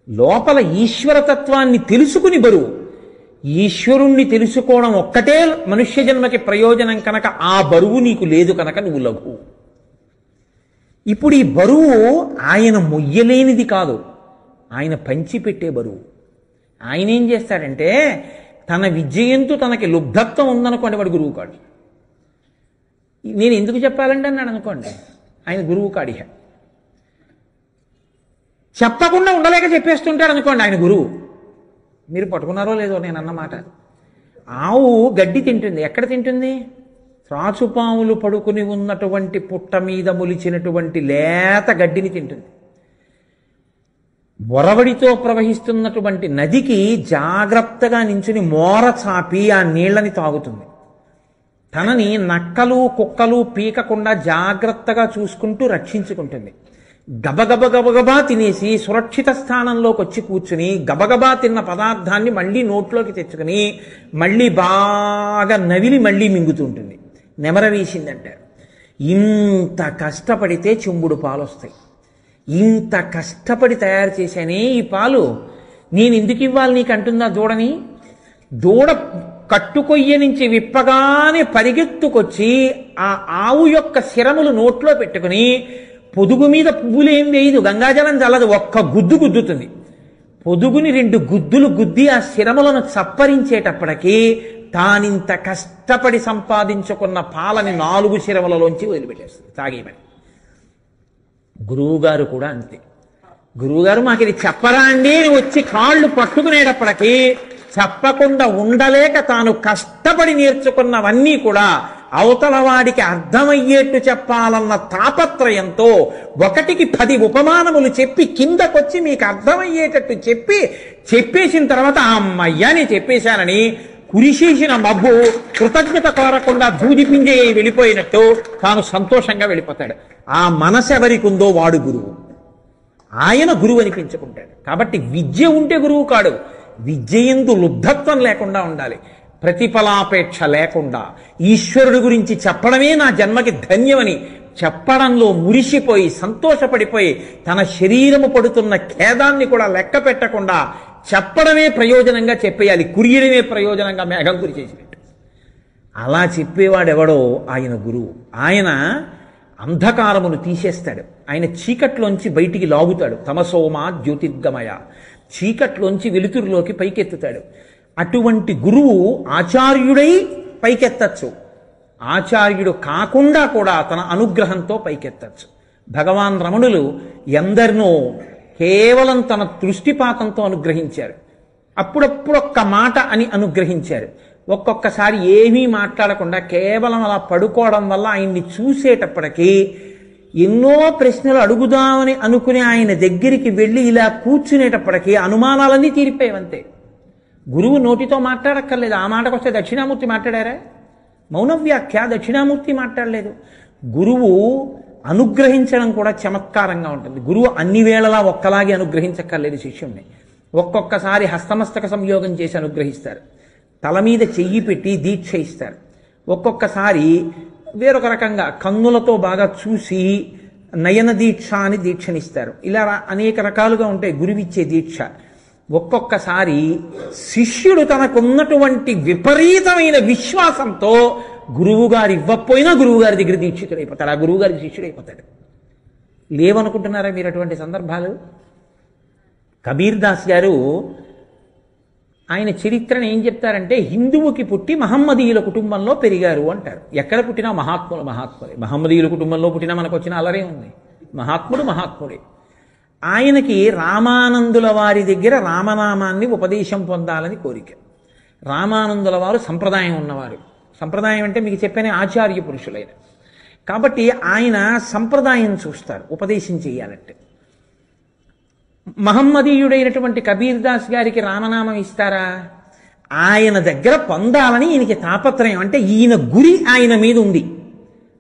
లోపల ఈశ్వరతత్వాన్ని తెలుసుకుని బరువు. ఈశ్వరుణ్ణి తెలుసుకోవడం ఒక్కటే మనుష్య జన్మకి ప్రయోజనం కనుక ఆ బరువు నీకు లేదు కనుక నువ్వు లఘువు. ఇప్పుడు ఈ బరువు ఆయన మొయ్యలేనిది కాదు, ఆయన పంచిపెట్టే బరువు. ఆయన ఏం చేస్తాడంటే, తన విద్యయంతో తనకి లుబ్ధత్వం ఉందనుకోండి, వాడు గురువు కాడు. నేను ఎందుకు చెప్పాలంటే అన్నాడు అనుకోండి, ఆయన గురువు కాడిహ. చెప్పకుండా ఉండలేక చెప్పేస్తుంటాడు అనుకోండి, ఆయన గురువు. మీరు పట్టుకున్నారో లేదో నేను అన్నమాట. ఆవు గడ్డి తింటుంది. ఎక్కడ తింటుంది? త్రాచుపాములు పడుకుని ఉన్నటువంటి పుట్ట మీద మొలిచినటువంటి లేత గడ్డిని తింటుంది. బొరవడితో ప్రవహిస్తున్నటువంటి నదికి జాగ్రత్తగా నించుని మోర చాపి ఆ నీళ్లని తాగుతుంది. తనని నక్కలు కుక్కలు పీకకుండా జాగ్రత్తగా చూసుకుంటూ రక్షించుకుంటుంది. గబగబా తినేసి సురక్షిత స్థానంలోకి వచ్చి కూర్చుని గబగబా తిన్న పదార్థాన్ని మళ్ళీ నోట్లోకి తెచ్చుకుని మళ్ళీ బాగా నవిలి మళ్ళీ మింగుతూ ఉంటుంది. నెమర వేసిందంటారు. ఇంత కష్టపడితే చెంబుడు పాలు వస్తాయి. ఇంత కష్టపడి తయారు చేశానే ఈ పాలు, నేను ఎందుకు ఇవ్వాలి నీకు అంటుందా దూడని? దూడ కట్టుకొయ్య నుంచి విప్పగానే పరిగెత్తుకొచ్చి ఆ ఆవు యొక్క శిరములు నోట్లో పెట్టుకుని పొదుగు మీద పువ్వులేం వేయదు, గంగాజలం చల్లదు, ఒక్క గుద్దు గుద్దుతుంది. పొదుగుని 2 గుద్దులు గుద్ది ఆ శిరములను చప్పరించేటప్పటికీ తానింత కష్టపడి సంపాదించుకున్న పాలని 4 శిరములలోంచి వదిలిపెట్టేస్తుంది తాగేయమని. గురువుగారు కూడా అంతే. గురువుగారు మాకు ఇది చెప్పరా అండి అని వచ్చి కాళ్ళు పట్టుకునేటప్పటికీ చెప్పకుండా ఉండలేక తాను కష్టపడి నేర్చుకున్నవన్నీ కూడా అవతల వాడికి అర్థమయ్యేట్టు చెప్పాలన్న తాపత్రయంతో 1కి 10 ఉపమానములు చెప్పి కిందకొచ్చి మీకు అర్థమయ్యేటట్టు చెప్పేసిన తర్వాత అమ్మయ్యా నేను చెప్పేశానని కురిసేసిన మబ్బు కృతజ్ఞత కోరకుండా దూదిపింజే వెళ్ళిపోయినట్టు తాను సంతోషంగా వెళ్ళిపోతాడు. ఆ మనసు ఎవరికి ఉందో వాడు గురువు. ఆయన గురువు అనిపించుకుంటాడు. కాబట్టి విద్య ఉంటే గురువు కాడు, విద్యయందు లుబ్ధత్వం లేకుండా ఉండాలి, ప్రతిఫలాపేక్ష లేకుండా ఈశ్వరుడి గురించి చెప్పడమే నా జన్మకి ధన్యమని చెప్పడంలో మురిసిపోయి సంతోషపడిపోయి తన శరీరము పడుతున్న ఖేదాన్ని కూడా లెక్క పెట్టకుండా చెప్పడమే ప్రయోజనంగా చెప్పేయాలి, కురియడమే ప్రయోజనంగా మేఘం కురి చేసినట్టు. అలా చెప్పేవాడెవడో ఆయన గురువు. ఆయన అంధకారమును తీసేస్తాడు, ఆయన చీకట్లోంచి బయటికి లాగుతాడు. తమసోమా జ్యోతిర్గమయ, చీకట్లోంచి వెలుతురులోకి పైకెత్తుతాడు. అటువంటి గురువు ఆచార్యుడై పైకెత్తచ్చు, ఆచార్యుడు కాకుండా కూడా తన అనుగ్రహంతో పైకెత్తచ్చు. భగవాన్ రమణులు ఎందరినో కేవలం తన దృష్టిపాతంతో అనుగ్రహించారు, అప్పుడప్పుడు ఒక్క మాట అని అనుగ్రహించారు. ఒక్కొక్కసారి ఏమీ మాట్లాడకుండా కేవలం అలా పడుకోవడం వల్ల ఆయన్ని చూసేటప్పటికీ ఎన్నో ప్రశ్నలు అడుగుదామని అనుకుని ఆయన దగ్గరికి వెళ్ళి ఇలా కూర్చునేటప్పటికీ అనుమానాలన్నీ తీరిపోయేవంతే. గురువు నోటితో మాట్లాడక్కర్లేదు. ఆ మాటకు వస్తే దక్షిణామూర్తి మాట్లాడారా? మౌనవ్యాఖ్య దక్షిణామూర్తి మాట్లాడలేదు. గురువు అనుగ్రహించడం కూడా చమత్కారంగా ఉంటుంది. గురువు అన్ని వేళలా ఒక్కలాగే అనుగ్రహించక్కర్లేదు శిష్యుణ్ణి. ఒక్కొక్కసారి హస్తమస్తక సంయోగం చేసి అనుగ్రహిస్తారు, తల మీద చెయ్యి పెట్టి దీక్ష ఇస్తారు. ఒక్కొక్కసారి వేరొక రకంగా కన్నులతో బాగా చూసి నయన దీక్ష అని దీక్షనిస్తారు. ఇలా అనేక రకాలుగా ఉంటాయి గురువిచ్చే దీక్ష. ఒక్కొక్కసారి శిష్యుడు తనకున్నటువంటి విపరీతమైన విశ్వాసంతో గురువుగారు ఇవ్వకపోయినా గురువుగారి దగ్గర దీక్షితుడైపోతాడు, ఆ గురువుగారికి శిష్యుడైపోతాడు. లేవనుకుంటున్నారా మీరు అటువంటి సందర్భాలు? కబీర్ దాస్ గారు ఆయన చరిత్రను ఏం చెప్తారంటే, హిందువుకి పుట్టి మహమ్మదీయుల కుటుంబంలో పెరిగారు అంటారు. ఎక్కడ పుట్టినా మహాత్ములు మహాత్ములే. మహమ్మదీయుల కుటుంబంలో పుట్టినా మనకు వచ్చిన అలరే ఉంది. మహాత్ముడు మహాత్ముడే. ఆయనకి రామానందుల వారి దగ్గర రామనామాన్ని ఉపదేశం పొందాలని కోరిక. రామానందుల వారు సంప్రదాయం ఉన్నవారు. సంప్రదాయం అంటే మీకు చెప్పిన ఆచార్య పురుషులైన కాబట్టి ఆయన సంప్రదాయం చూస్తారు ఉపదేశం చేయాలంటే. మహమ్మదీయుడైనటువంటి కబీర్ దాస్ గారికి రామనామం ఇస్తారా? ఆయన దగ్గర పొందాలని ఈయనకి తాపత్రయం. అంటే ఈయన గురి ఆయన మీద ఉంది,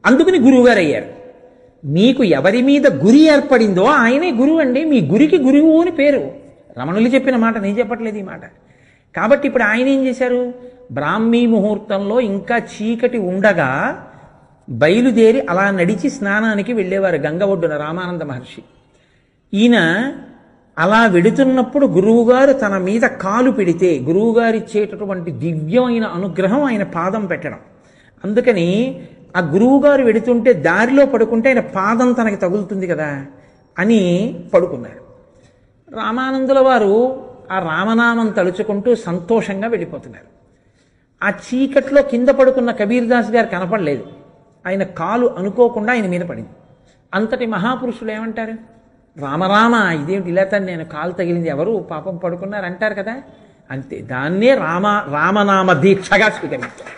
అందుకని గురువుగారు అయ్యారు. మీకు ఎవరి మీద గురి ఏర్పడిందో ఆయనే గురువు అండి. మీ గురికి గురువు అని పేరు. రమణులు చెప్పిన మాట, నేను చెప్పట్లేదు ఈ మాట. కాబట్టి ఇప్పుడు ఆయన ఏం చేశారు? బ్రాహ్మీ ముహూర్తంలో ఇంకా చీకటి ఉండగా బయలుదేరి అలా నడిచి స్నానానికి వెళ్ళేవారు గంగ ఒడ్డున రామానంద మహర్షి. ఈయన అలా వెడుతున్నప్పుడు గురువుగారు తన మీద కాలు పెడితే గురువుగారు ఇచ్చేటటువంటి దివ్యమైన అనుగ్రహం ఆయన పాదం పెట్టడం. అందుకని ఆ గురువుగారు వెడుతుంటే దారిలో పడుకుంటే ఆయన పాదం తనకి తగులుతుంది కదా అని పడుకున్నారు. రామానందుల వారు ఆ రామనామం తలుచుకుంటూ సంతోషంగా వెళ్ళిపోతున్నారు. ఆ చీకట్లో కింద పడుకున్న కబీర్ దాస్ గారు కనపడలేదు. ఆయన కాలు అనుకోకుండా ఆయన మీద పడింది. అంతటి మహాపురుషులు ఏమంటారు? రామరామ, ఇదేమిటి ఇలా తను నేను కాలు తగిలింది, ఎవరు పాపం పడుకున్నారు అంటారు కదా. అంతే, దాన్నే రామనామ దీక్షగా స్వీకరించారు.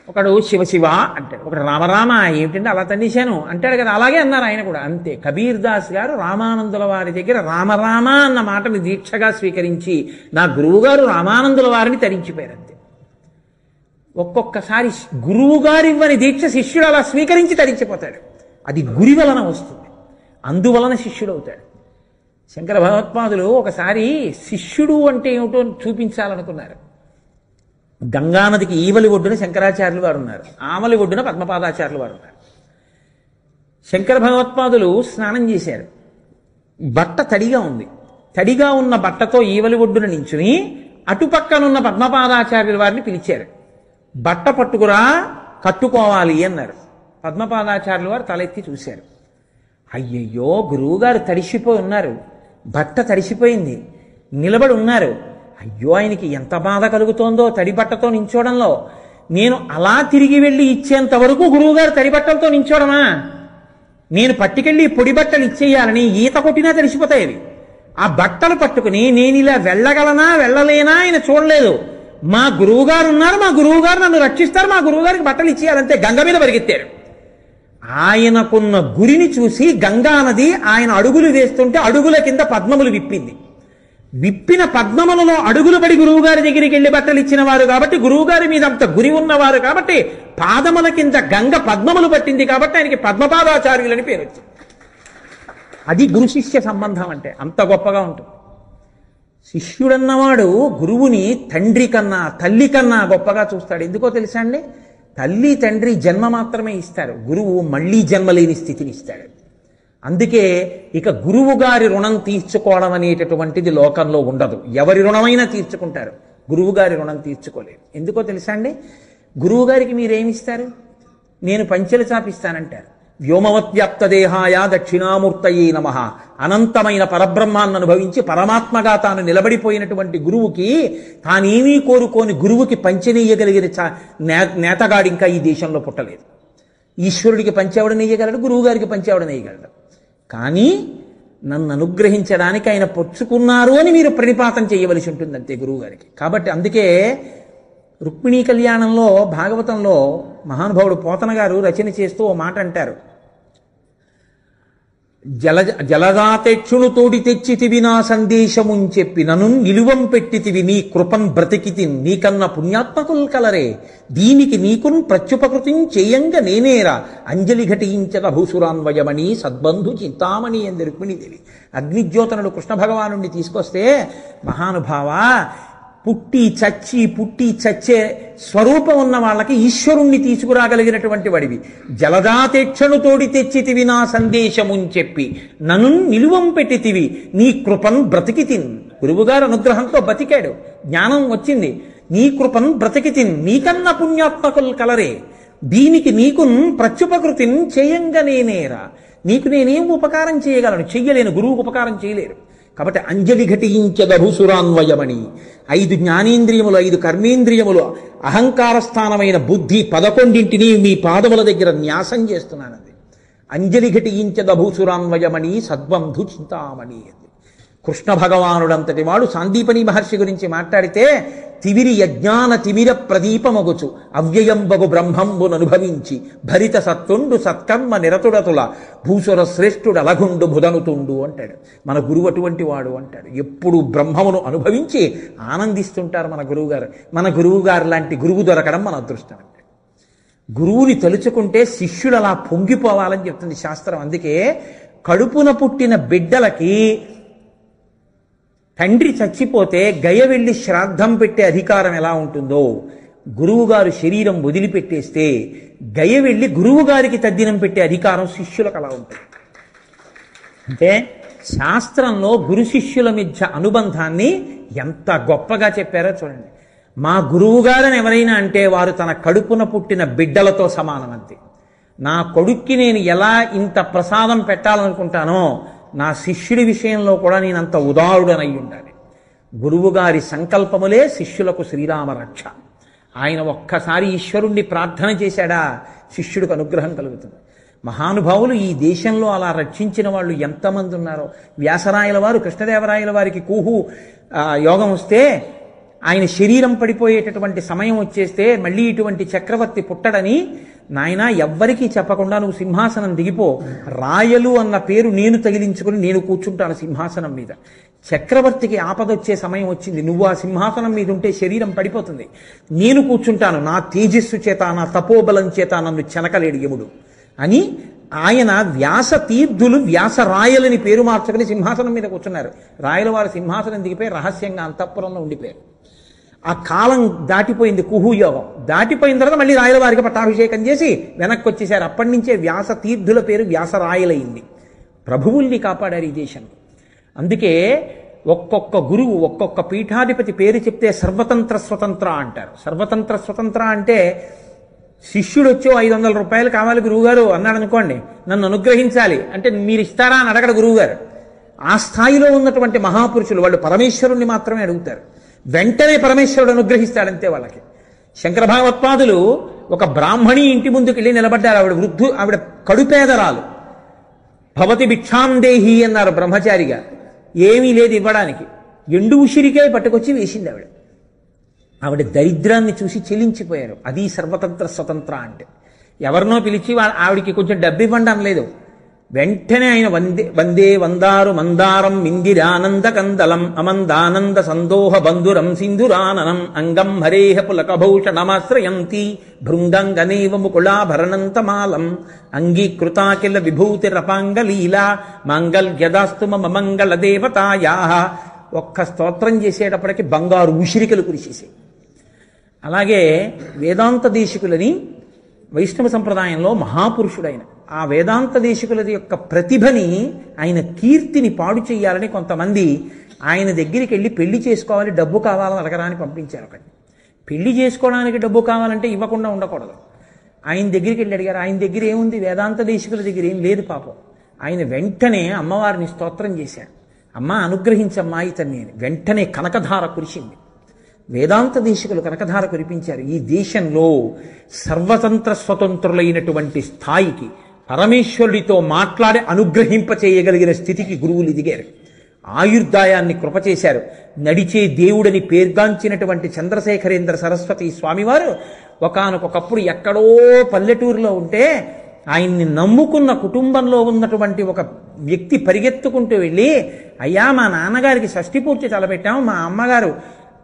ఒకడు శివశివ అంటాడు, ఒకడు రామరామ, ఏమిటంటే అలా తన్నేశాను అంటాడు కదా. అలాగే అన్నారు ఆయన కూడా. అంతే, కబీర్ దాస్ గారు రామానందుల వారి దగ్గర రామరామ అన్న మాటని దీక్షగా స్వీకరించి నా గురువుగారు రామానందుల వారిని తరించిపోయారు. అంతే. ఒక్కొక్కసారి గురువుగారు ఇవ్వని దీక్ష శిష్యుడు అలా స్వీకరించి తరించిపోతాడు. అది గురి వలన వస్తుంది, అందువలన శిష్యుడు అవుతాడు. శంకర భగవత్పాదులు ఒకసారి శిష్యుడు అంటే ఏమిటో చూపించాలనుకున్నారు. గంగానదికి ఈవలి ఒడ్డున శంకరాచార్యులు వారు ఉన్నారు, ఆమలి ఒడ్డున పద్మపాదాచార్యులు వారు ఉన్నారు. శంకర భగవత్పాదులు స్నానం చేశారు. బట్ట తడిగా ఉంది. తడిగా ఉన్న బట్టతో ఈవలి ఒడ్డున నించుని అటుపక్కనున్న పద్మపాదాచార్యుల వారిని పిలిచారు. బట్ట పట్టుకురా, కట్టుకోవాలి అన్నారు. పద్మపాదాచార్యుల వారు తలెత్తి చూశారు. అయ్యయ్యో, గురువుగారు తడిసిపోయి ఉన్నారు, బట్ట తడిసిపోయింది, నిలబడి ఉన్నారు. అయ్యో, ఆయనకి ఎంత బాధ కలుగుతోందో తడి బట్టతో నించోవడంలో. నేను అలా తిరిగి వెళ్ళి ఇచ్చేంత వరకు గురువుగారు తడి బట్టలతో నించోడమా? నేను పట్టుకెళ్ళి పొడి బట్టలు ఇచ్చేయాలని ఈత కొట్టినా తడిసిపోతాయి అవి. ఆ బట్టలు పట్టుకుని నేను ఇలా వెళ్ళగలనా వెళ్ళలేనా ఆయన చూడలేదు. మా గురువుగారు ఉన్నారు, మా గురువుగారు నన్ను రక్షిస్తారు, మా గురువుగారికి బట్టలు ఇచ్చేయాలంటే గంగ మీద పరిగెత్తారు. ఆయనకున్న గురిని చూసి గంగా నది ఆయన అడుగులు వేస్తుంటే అడుగుల కింద పద్మములు విప్పింది. విప్పిన పద్మములలో అడుగులు పడి గురువుగారి దగ్గరికి వెళ్ళి బట్టలు ఇచ్చిన వారు కాబట్టి, గురువుగారి మీద అంత గురి ఉన్నవారు కాబట్టి, పాదముల కింద గంగ పద్మములు పట్టింది కాబట్టి ఆయనకి పద్మపాదాచార్యులని పేరు వచ్చింది. అది గురు శిష్య సంబంధం అంటే అంత గొప్పగా ఉంటుంది. శిష్యుడన్నవాడు గురువుని తండ్రి కన్నా తల్లి కన్నా గొప్పగా చూస్తాడు. ఎందుకో తెలుసా అండి? తల్లి తండ్రి జన్మ మాత్రమే ఇస్తారు, గురువు మళ్ళీ జన్మలేని స్థితిని ఇస్తాడు. అందుకే ఇక గురువు గారి రుణం తీర్చుకోవడం అనేటటువంటిది లోకంలో ఉండదు. ఎవరి రుణమైనా తీర్చుకుంటారు, గురువు గారి రుణం తీర్చుకోలేరు. ఎందుకో తెలుసా అండి? గురువు గారికి మీరేమిస్తారు? నేను పంచెలు చాపిస్తానంటారు. వ్యోమవత్వ్యాప్తదేహాయ దక్షిణామూర్తయే నమః. అనంతమైన పరబ్రహ్మాన్ని అనుభవించి పరమాత్మగా తాను నిలబడిపోయినటువంటి గురువుకి తానేమీ కోరుకోని గురువుకి పంచెనీయగలిగిన నేతగాడు ఇంకా ఈ దేశంలో పుట్టలేదు. ఈశ్వరుడికి పంచేవడం నెయ్యగలడు, గురువు గారికి పంచేవడం నెయ్యగలడు. కానీ నన్ను అనుగ్రహించడానికి ఆయన పొచ్చుకున్నారు అని మీరు ప్రణిపాతం చేయవలసి ఉంటుంది అంతే గురువు గారికి. కాబట్టి అందుకే రుక్మిణీ కళ్యాణంలో భాగవతంలో మహానుభావుడు పోతన గారు రచన చేస్తూ ఓ మాట అంటారు. జలదాతేక్షును తోడి తెచ్చితివి నా సందేశమున్ చెప్పి నన్ను నిలువం పెట్టితివి నీ కృపన్ బ్రతికితి నీకన్న పుణ్యాత్మకుల్ కలరే దీనికి నీకున్ ప్రత్యుపకృతి చేయంగ నేనేరా అంజలి ఘటించక భూసురాన్వయమణి సద్బంధు చింతామణి అంది రుక్మిణీదేవి. అగ్నిజ్యోతనుడు కృష్ణ భగవానుడిని తీసుకొస్తే, మహానుభావ పుట్టి చచ్చే స్వరూపం ఉన్న వాళ్ళకి ఈశ్వరుణ్ణి తీసుకురాగలిగినటువంటి వాడివి. జలదాతేక్షను తోడి తెచ్చితివి నా సందేశముని చెప్పి నన్ను నిలువం పెట్టితివి నీ కృపన్ బ్రతికితిన్. గురువుగారు అనుగ్రహంతో బతికాడు, జ్ఞానం వచ్చింది. నీ కృపన్ బ్రతికితిన్ నీకన్న పుణ్యాత్మకుల్ కలరే దీనికి నీకున్ ప్రత్యుపకృతిని చేయంగా నేనేరా. నీకు నేనేం ఉపకారం చేయగలను? చెయ్యలేను, గురువుకు ఉపకారం చేయలేరు. కాబట్టి అంజలి ఘటించద భూసురాన్వయమణి. 5 జ్ఞానేంద్రియములు 5 కర్మేంద్రియములు అహంకార స్థానమైన బుద్ధి 11ంటిని మీ పాదముల దగ్గర న్యాసం చేస్తున్నానండి. అంజలి ఘటించద భూసురాన్వయమణి సద్బంధు చింతామణి అంది. కృష్ణ భగవానుడంతటి వాడు సాందీపని మహర్షి గురించి మాట్లాడితే తివిరి యజ్ఞాన తిమిర ప్రదీపమగుచు అవ్యయంబగు బ్రహ్మంబును అనుభవించి భరిత సత్తుండు సత్కర్మ నిరతుడతుల భూసుర శ్రేష్ఠుడు అలగుండు బుధనుతుండు అంటాడు. మన గురువు అటువంటి వాడు అంటాడు. ఎప్పుడు బ్రహ్మమును అనుభవించి ఆనందిస్తుంటారు మన గురువుగారు. మన గురువుగారు లాంటి గురువు దొరకడం మన అదృష్టం అంటే. గురువుని తలుచుకుంటే శిష్యుడు అలా పొంగిపోవాలని చెప్తుంది శాస్త్రం. అందుకే కడుపున పుట్టిన బిడ్డలకి తండ్రి చచ్చిపోతే గయ వెళ్ళి శ్రాద్ధం పెట్టే అధికారం ఎలా ఉంటుందో, గురువుగారు శరీరం వదిలిపెట్టేస్తే గయ వెళ్ళి గురువుగారికి తద్దినం పెట్టే అధికారం శిష్యులకు అలా ఉంటుంది. అంటే శాస్త్రంలో గురు శిష్యుల మధ్య అనుబంధాన్ని ఎంత గొప్పగా చెప్పారో చూడండి. మా గురువుగారని ఎవరైనా అంటే వారు తన కడుపున పుట్టిన బిడ్డలతో సమానం అంతే. నా కొడుక్కి నేను ఎలా ఇంత ప్రసాదం పెట్టాలనుకుంటానో నా శిష్యుడి విషయంలో కూడా నేనంత ఉదారుడనై ఉండాలి. గురువుగారి సంకల్పములే శిష్యులకు శ్రీరామ రక్ష. ఆయన ఒక్కసారి ఈశ్వరుణ్ణి ప్రార్థన చేశాడా శిష్యుడికి అనుగ్రహం కలుగుతుంది. మహానుభావులు ఈ దేశంలో అలా రక్షించిన వాళ్ళు ఎంతమంది ఉన్నారో. వ్యాసరాయల వారు కృష్ణదేవరాయల వారికి కూహు యోగం వస్తే ఆయన శరీరం పడిపోయేటటువంటి సమయం వచ్చేస్తే మళ్ళీ ఇటువంటి చక్రవర్తి పుట్టడని, నాయన ఎవ్వరికీ చెప్పకుండా నువ్వు సింహాసనం దిగిపో, రాయలు అన్న పేరు నేను తగిలించుకుని నేను కూర్చుంటాను సింహాసనం మీద. చక్రవర్తికి ఆపదొచ్చే సమయం వచ్చింది, నువ్వు ఆ సింహాసనం మీద ఉంటే శరీరం పడిపోతుంది, నేను కూర్చుంటాను, నా తేజస్సు చేత నా తపోబలం చేత నన్ను చెనకలేడు యముడు అని ఆయన వ్యాస తీర్థులు వ్యాస రాయలని పేరు మార్చుకుని సింహాసనం మీద కూర్చున్నారు. రాయల వారు సింహాసనం దిగిపోయి రహస్యంగా అంతఃపురంలో ఉండిపోయారు. ఆ కాలం దాటిపోయింది, కుహుయోగం దాటిపోయిన తర్వాత మళ్ళీ రాయల వారికి పట్టాభిషేకం చేసి వెనక్కి వచ్చేసారు. అప్పటి నుంచే వ్యాస తీర్థుల పేరు వ్యాసరాయలైంది. ప్రభువుల్ని కాపాడారు ఈ దేశంలో. అందుకే ఒక్కొక్క గురువు ఒక్కొక్క పీఠాధిపతి పేరు చెప్తే సర్వతంత్ర స్వతంత్ర అంటారు. సర్వతంత్ర స్వతంత్ర అంటే శిష్యుడు వచ్చి 500 రూపాయలు కావాలి గురువుగారు అన్నాడు అనుకోండి, నన్ను అనుగ్రహించాలి అంటే మీరు ఇస్తారా అని అడగడు గురువుగారు. ఆ స్థాయిలో ఉన్నటువంటి మహాపురుషులు వాళ్ళు పరమేశ్వరుణ్ణి మాత్రమే అడుగుతారు, వెంటనే పరమేశ్వరుడు అనుగ్రహిస్తాడంతే వాళ్ళకి. శంకర భగవత్పాదులు ఒక బ్రాహ్మణి ఇంటి ముందుకు వెళ్ళి నిలబడ్డారు. ఆవిడ కడుపేదరాలు. భవతి భిక్షాందేహి అన్నారు బ్రహ్మచారిగా. ఏమీ లేదు ఇవ్వడానికి, ఎండు ఉసిరికాయ పట్టుకొచ్చి వేసింది ఆవిడ. ఆవిడ దరిద్రాన్ని చూసి చెలించిపోయారు. అది సర్వతంత్ర స్వతంత్ర అంటే. ఎవరినో పిలిచి ఆవిడికి కొంచెం డబ్బు ఇవ్వండి అనలేదు, వెంటనే ఆయన వందే వందారు మందారం ఇందిరానంద కందలం అమందానంద సందోహ బంధురం సింధురాననం అంగం హరేహ పులకభూషణమాశ్రయంతి భృంగంగనేవ ముకుళాభరణంతమాలం అంగీకృతాకిల విభూతిరపాంగలీలా మాంగళ్యదాస్తు మమ మంగళ దేవతాయాః ఒక్క స్తోత్రం చేసేటప్పటికి బంగారు ఉసిరికలు కురిసేసాయి. అలాగే వేదాంత దేశికులని వైష్ణవ సంప్రదాయంలో మహాపురుషుడైన ఆ వేదాంత దేశికుల యొక్క ప్రతిభని, ఆయన కీర్తిని పాడు చేయాలని కొంతమంది ఆయన దగ్గరికి వెళ్ళి పెళ్లి చేసుకోవాలి, డబ్బు కావాలని అడగరాని పంపించారు. ఒకటి పెళ్లి చేసుకోవడానికి డబ్బు కావాలంటే ఇవ్వకుండా ఉండకూడదు. ఆయన దగ్గరికి వెళ్ళి అడిగారు. ఆయన దగ్గర ఏముంది, వేదాంత దేశికుల దగ్గర ఏం లేదు పాపం. ఆయన వెంటనే అమ్మవారిని స్తోత్రం చేశాడు. అమ్మ అనుగ్రహించమ్మా ఇతన్ని అని. వెంటనే కనకధార కురిసింది. వేదాంత దేశికులు కనకధార కురిపించారు. ఈ దేశంలో సర్వతంత్ర స్వతంత్రులైనటువంటి స్థాయికి, పరమేశ్వరుడితో మాట్లాడి అనుగ్రహింపచేయగలిగిన స్థితికి గురువులు ఎదిగారు. ఆయుర్దాయాన్ని కృప చేశారు. నడిచే దేవుడని పేర్గాంచినటువంటి చంద్రశేఖరేంద్ర సరస్వతి స్వామివారు ఒకానొకప్పుడు ఎక్కడో పల్లెటూరులో ఉంటే ఆయన్ని నమ్ముకున్న కుటుంబంలో ఉన్నటువంటి ఒక వ్యక్తి పరిగెత్తుకుంటూ వెళ్ళి, అయ్యా మా నాన్నగారికి షష్ఠి పూర్తి తలపెట్టాం, మా అమ్మగారు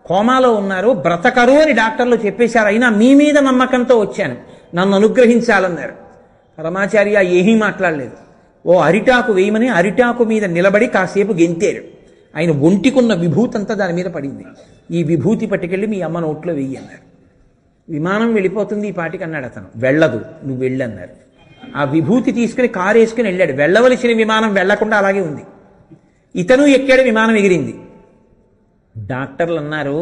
కోమాలో ఉన్నారు, బ్రతకరు అని డాక్టర్లు చెప్పేశారు, అయినా మీ మీద నమ్మకంతో వచ్చాను, నన్ను అనుగ్రహించాలన్నారు. పరమాచార్య ఏమీ మాట్లాడలేదు. ఓ అరిటాకు వేయమని అరిటాకు మీద నిలబడి కాసేపు గెంతారు. ఆయన ఒంటికున్న విభూతంతా దాని మీద పడింది. ఈ విభూతి పట్టుకెళ్ళి మీ అమ్మ నోట్లో వెయ్యి అన్నారు. విమానం వెళ్ళిపోతుంది ఈ పాటికి అన్నాడు అతను. వెళ్ళదు, నువ్వు వెళ్ళన్నారు. ఆ విభూతి తీసుకుని కారు వేసుకుని వెళ్ళాడు. వెళ్ళవలసిన విమానం వెళ్లకుండా అలాగే ఉంది. ఇతను ఎక్కాడు, విమానం ఎగిరింది. డాక్టర్లు అన్నారు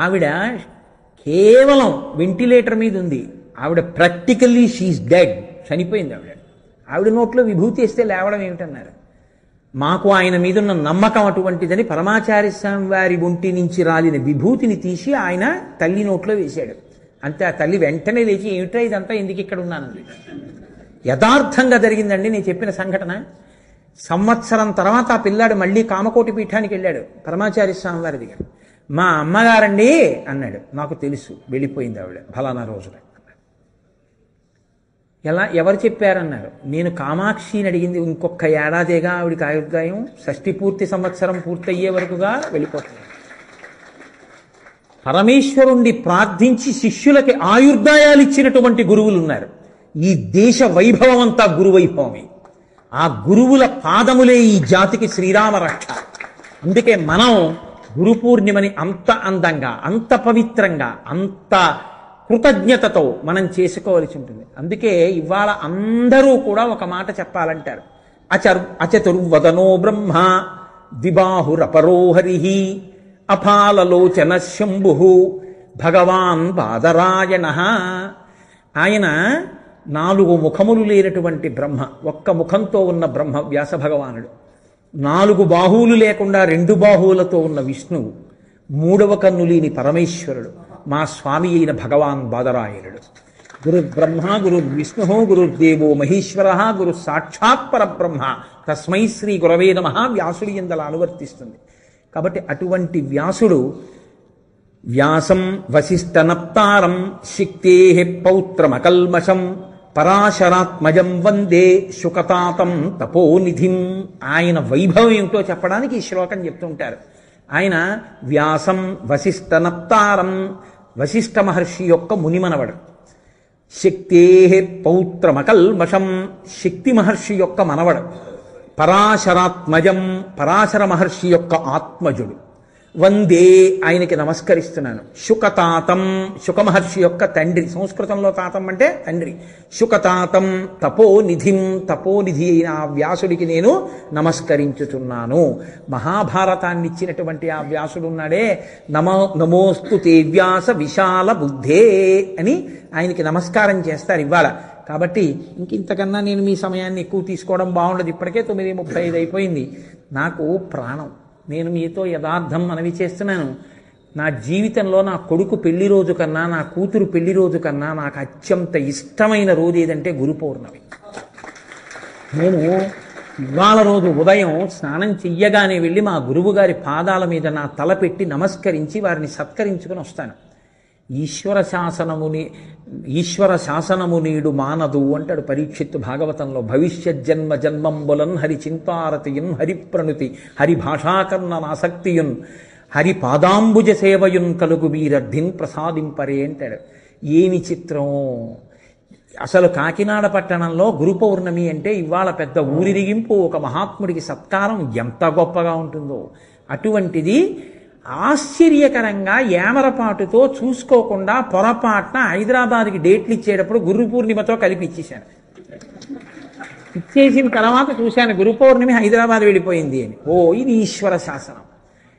ఆవిడ కేవలం వెంటిలేటర్ మీద ఉంది, ఆవిడ ప్రాక్టికల్లీ షీఈస్ డెడ్, చనిపోయింది ఆవిడ. ఆవిడ నోట్లో విభూతి వేస్తే లేవడం ఏమిటన్నారు. మాకు ఆయన మీద ఉన్న నమ్మకం అటువంటిదని పరమాచార్య స్వామి వారి ఒంటి నుంచి రాలిన విభూతిని తీసి ఆయన తల్లి నోట్లో వేశాడు. అంతే. ఆ తల్లి వెంటనే లేచి ఏమిటో ఇదంతా ఎందుకు ఇక్కడ ఉన్నానండి. యథార్థంగా జరిగిందండి నేను చెప్పిన సంఘటన. సంవత్సరం తర్వాత ఆ పిల్లాడు మళ్ళీ కామకోటి పీఠానికి వెళ్ళాడు పరమాచార్య స్వామి వారి దగ్గర. మా అమ్మగారండి అన్నాడు. నాకు తెలుసు, వెళ్ళిపోయింది ఆవిడ ఫలానా రోజున. ఎలా, ఎవరు చెప్పారన్నారు. నేను కామాక్షిని అడిగింది. ఇంకొక ఏడాదిగా ఆవిడికి ఆయుర్దాయం, షష్ఠి పూర్తి సంవత్సరం పూర్తయ్యే వరకుగా వెళ్ళిపోతుంది. పరమేశ్వరుణ్ణి ప్రార్థించి శిష్యులకి ఆయుర్దాయాలు ఇచ్చినటువంటి గురువులు ఉన్నారు. ఈ దేశ వైభవం అంతా గురువైభవమే. ఆ గురువుల పాదములే ఈ జాతికి శ్రీరామ రక్ష. అందుకే మనం గురు పూర్ణిమని అంత అందంగా, అంత పవిత్రంగా, అంత కృతజ్ఞతతో మనం చేసుకోవాల్సి ఉంటుంది. అందుకే ఇవాళ అందరూ కూడా ఒక మాట చెప్పాలంటారు. అచతుర్వదనో బ్రహ్మ ద్విబాహురపరో హరి అపాలలోచన శంభు భగవాన్ బాదరాయణ. ఆయన 4 ముఖములు లేనటువంటి బ్రహ్మ, ఒక్క ముఖంతో ఉన్న బ్రహ్మ వ్యాస భగవానుడు. 4 బాహువులు లేకుండా 2 బాహువులతో ఉన్న విష్ణువు, 3వ కన్ను లేని పరమేశ్వరుడు మా స్వామి అయిన భగవాన్ బాదరాయణుడు. గురు బ్రహ్మ గురు విష్ణు గురుర్దేవో మహేశ్వర గురు సాక్షాత్ పరబ్రహ్మ తస్మై శ్రీ గురవే నమః వ్యాసుడి యందల అనువర్తిస్తుంది. కాబట్టి అటువంటి వ్యాసుడు వ్యాసం వసిష్ఠనప్తారం శక్తే పౌత్రమకల్మషం పరాశరాత్మజం వందే శుకతాతం తపోనిధిం. ఆయన వైభవం ఏమిటో చెప్పడానికి ఈ శ్లోకం చెప్తుంటారు. ఆయన వ్యాసం వసిష్ఠనప్తారం, వశిష్ఠ మహర్షి యొక్క మునిమనవడు. శక్తే పౌత్రమకల్మషం, శక్తి మహర్షి యొక్క మనవడు. పరాశరాత్మజం, పరాశర మహర్షి యొక్క ఆత్మజుడు. వందే, ఆయనకి నమస్కరిస్తున్నాను. శుకతాతం, శుక మహర్షి యొక్క తండ్రి. సంస్కృతంలో తాతం అంటే తండ్రి. శుకతాతం తపోనిధిం, తపోనిధి అయిన ఆ వ్యాసుడికి నేను నమస్కరించుతున్నాను. మహాభారతాన్ని ఇచ్చినటువంటి ఆ వ్యాసుడు ఉన్నాడే, నమోస్తు తే వ్యాస విశాల బుద్ధే అని ఆయనకి నమస్కారం చేస్తారు ఇవాళ. కాబట్టి ఇంతకన్నా నేను మీ సమయాన్ని ఎక్కువ తీసుకోవడం బాగుండదు. ఇప్పటికే 9:35 అయిపోయింది. నాకు ప్రాణం. నేను మీతో యథార్థం మనవి చేస్తున్నాను. నా జీవితంలో నా కొడుకు పెళ్లి రోజు కన్నా, నా కూతురు పెళ్లి రోజు కన్నా నాకు అత్యంత ఇష్టమైన రోజు ఏదంటే గురు పౌర్ణమి. నేను ఇవాళ రోజు ఉదయం స్నానం చెయ్యగానే వెళ్ళి మా గురువు గారి పాదాల మీద నా తల పెట్టి నమస్కరించి వారిని సత్కరించుకుని వస్తాను. ఈశ్వర శాసనము నీడు మానదు అంటాడు పరీక్షిత్తు భాగవతంలో. భవిష్యత్ జన్మ జన్మంబులన్ హరి చింతారతియున్ హరి ప్రణుతి హరి భాషాకర్ణ ఆసక్తియున్ హరి పాదాంబుజ సేవయున్ కలుగు వీరర్థిన్ ప్రసాదింపరే అంటాడు. ఏమి చిత్రం అసలు. కాకినాడ పట్టణంలో గురు పౌర్ణమి అంటే ఇవాళ పెద్ద ఊరిరిగింపు, ఒక మహాత్ముడికి సత్కారం ఎంత గొప్పగా ఉంటుందో. అటువంటిది ఆశ్చర్యకరంగా ఏమరపాటుతో చూసుకోకుండా పొరపాటున హైదరాబాద్కి డేట్లు ఇచ్చేటప్పుడు గురు పూర్ణిమతో కలిపి ఇచ్చేశాను. ఇచ్చేసిన తర్వాత చూశాను గురు పౌర్ణమి హైదరాబాద్ వెళ్ళిపోయింది అని. ఓ, ఇది ఈశ్వర శాసనం.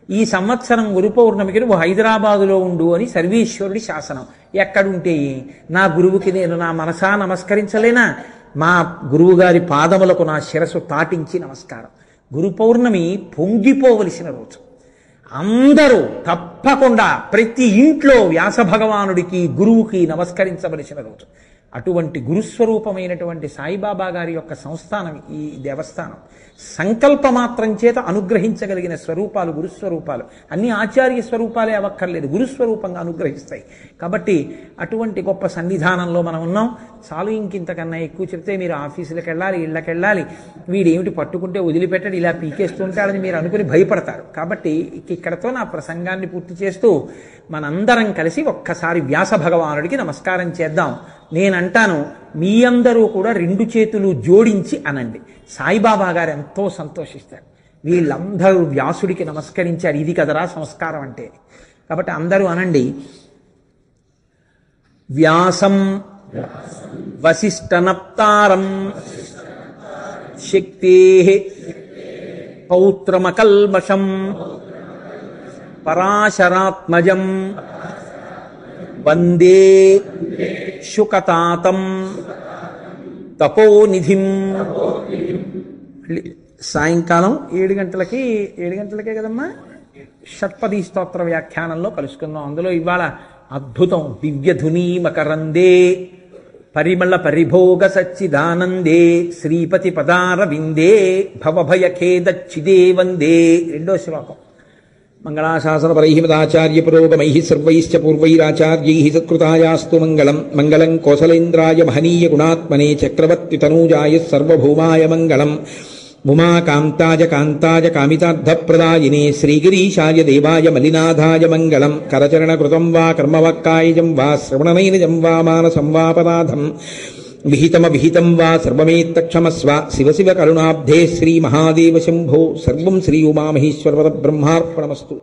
ఈ సంవత్సరం గురు పౌర్ణమికి నువ్వు హైదరాబాదులో ఉండు అని సర్వేశ్వరుడి శాసనం. ఎక్కడుంటే నా గురువుకి నేను నా మనసా నమస్కరించలేనా? మా గురువు గారి పాదములకు నా శిరస్సు తాటించి నమస్కారం. గురు పౌర్ణమి పొంగిపోవలసిన రోజు. అందరూ తప్పకుండా ప్రతి ఇంట్లో వ్యాస భగవానుడికి గురువుకి నమస్కరించవలసిన రోజు. అటువంటి గురుస్వరూపమైనటువంటి సాయిబాబా గారి యొక్క సంస్థానం ఈ దేవస్థానం. సంకల్పమాత్రం చేత అనుగ్రహించగలిగిన స్వరూపాలు గురుస్వరూపాలు. అన్ని ఆచార్య స్వరూపాలే అవ్వక్కర్లేదు, గురుస్వరూపంగా అనుగ్రహిస్తాయి. కాబట్టి అటువంటి గొప్ప సన్నిధానంలో మనం ఉన్నాం. చాలు, ఇంకింతకన్నా ఎక్కువ చెప్తే మీరు ఆఫీసులకు వెళ్ళాలి, ఇళ్ళకి వెళ్ళాలి, వీడేమిటి పట్టుకుంటే వదిలిపెట్టడు, ఇలా పీకేస్తుంటాడని మీరు అనుకుని భయపడతారు. కాబట్టి ఇక్కడతో నా ప్రసంగాన్ని పూర్తి చేస్తూ మనందరం కలిసి ఒక్కసారి వ్యాస భగవానుడికి నమస్కారం చేద్దాం. నేనంటాను, మీ అందరూ కూడా 2 చేతులు జోడించి అనండి. సాయిబాబా గారు ఎంతో సంతోషిస్తారు. వీళ్ళందరూ వ్యాసుడికి నమస్కరించారు, ఇది కదరా సంస్కారం అంటే. కాబట్టి అందరూ అనండి. వ్యాసం వసిష్ఠనప్తారం శక్తే పౌత్రమకల్మషం పరాశరాత్మజం వందే శుకతాతం తపోనిధిం. సాయంకాలం 7 గంటలకే కదమ్మా షట్పదీ స్తోత్ర వ్యాఖ్యానంలో కలుసుకుందాం. అందులో ఇవాళ అద్భుతం దివ్యధునీ మకరందే పరిమళ పరిభోగ సచ్చిదానందే శ్రీపతి పదార విందే భవభయఖేదచ్చిదే వందే. 2వ శ్లోకం. మంగళాశాసనపరైః పురోగమైః సర్వైశ్చ పూర్వైరాచార్యైః సత్కృతాయాస్తు మంగళం. మంగళం కోసలేంద్రాయ మహనీయ గుణాత్మనే చక్రవర్తి తనూజాయ సర్వభౌమాయ మంగళం. ఉమాకాంతాయ కాంతాయ కామితార్థప్రదాయినే శ్రీగిరీశాయ దేవాయ మలినాథాయ మంగళం. కరచరణకృతం వా కర్మవాక్కాయజం వా శ్రవణనైనజం వా మానసం వా పరాధం విహితం వా సర్వమేత్తక్షమస్వ. శివ శివ కరుణాబ్ధే శ్రీ మహాదేవ శంభో. సర్వం శ్రీ ఉమామహేశ్వర బ్రహ్మార్పణమస్తు.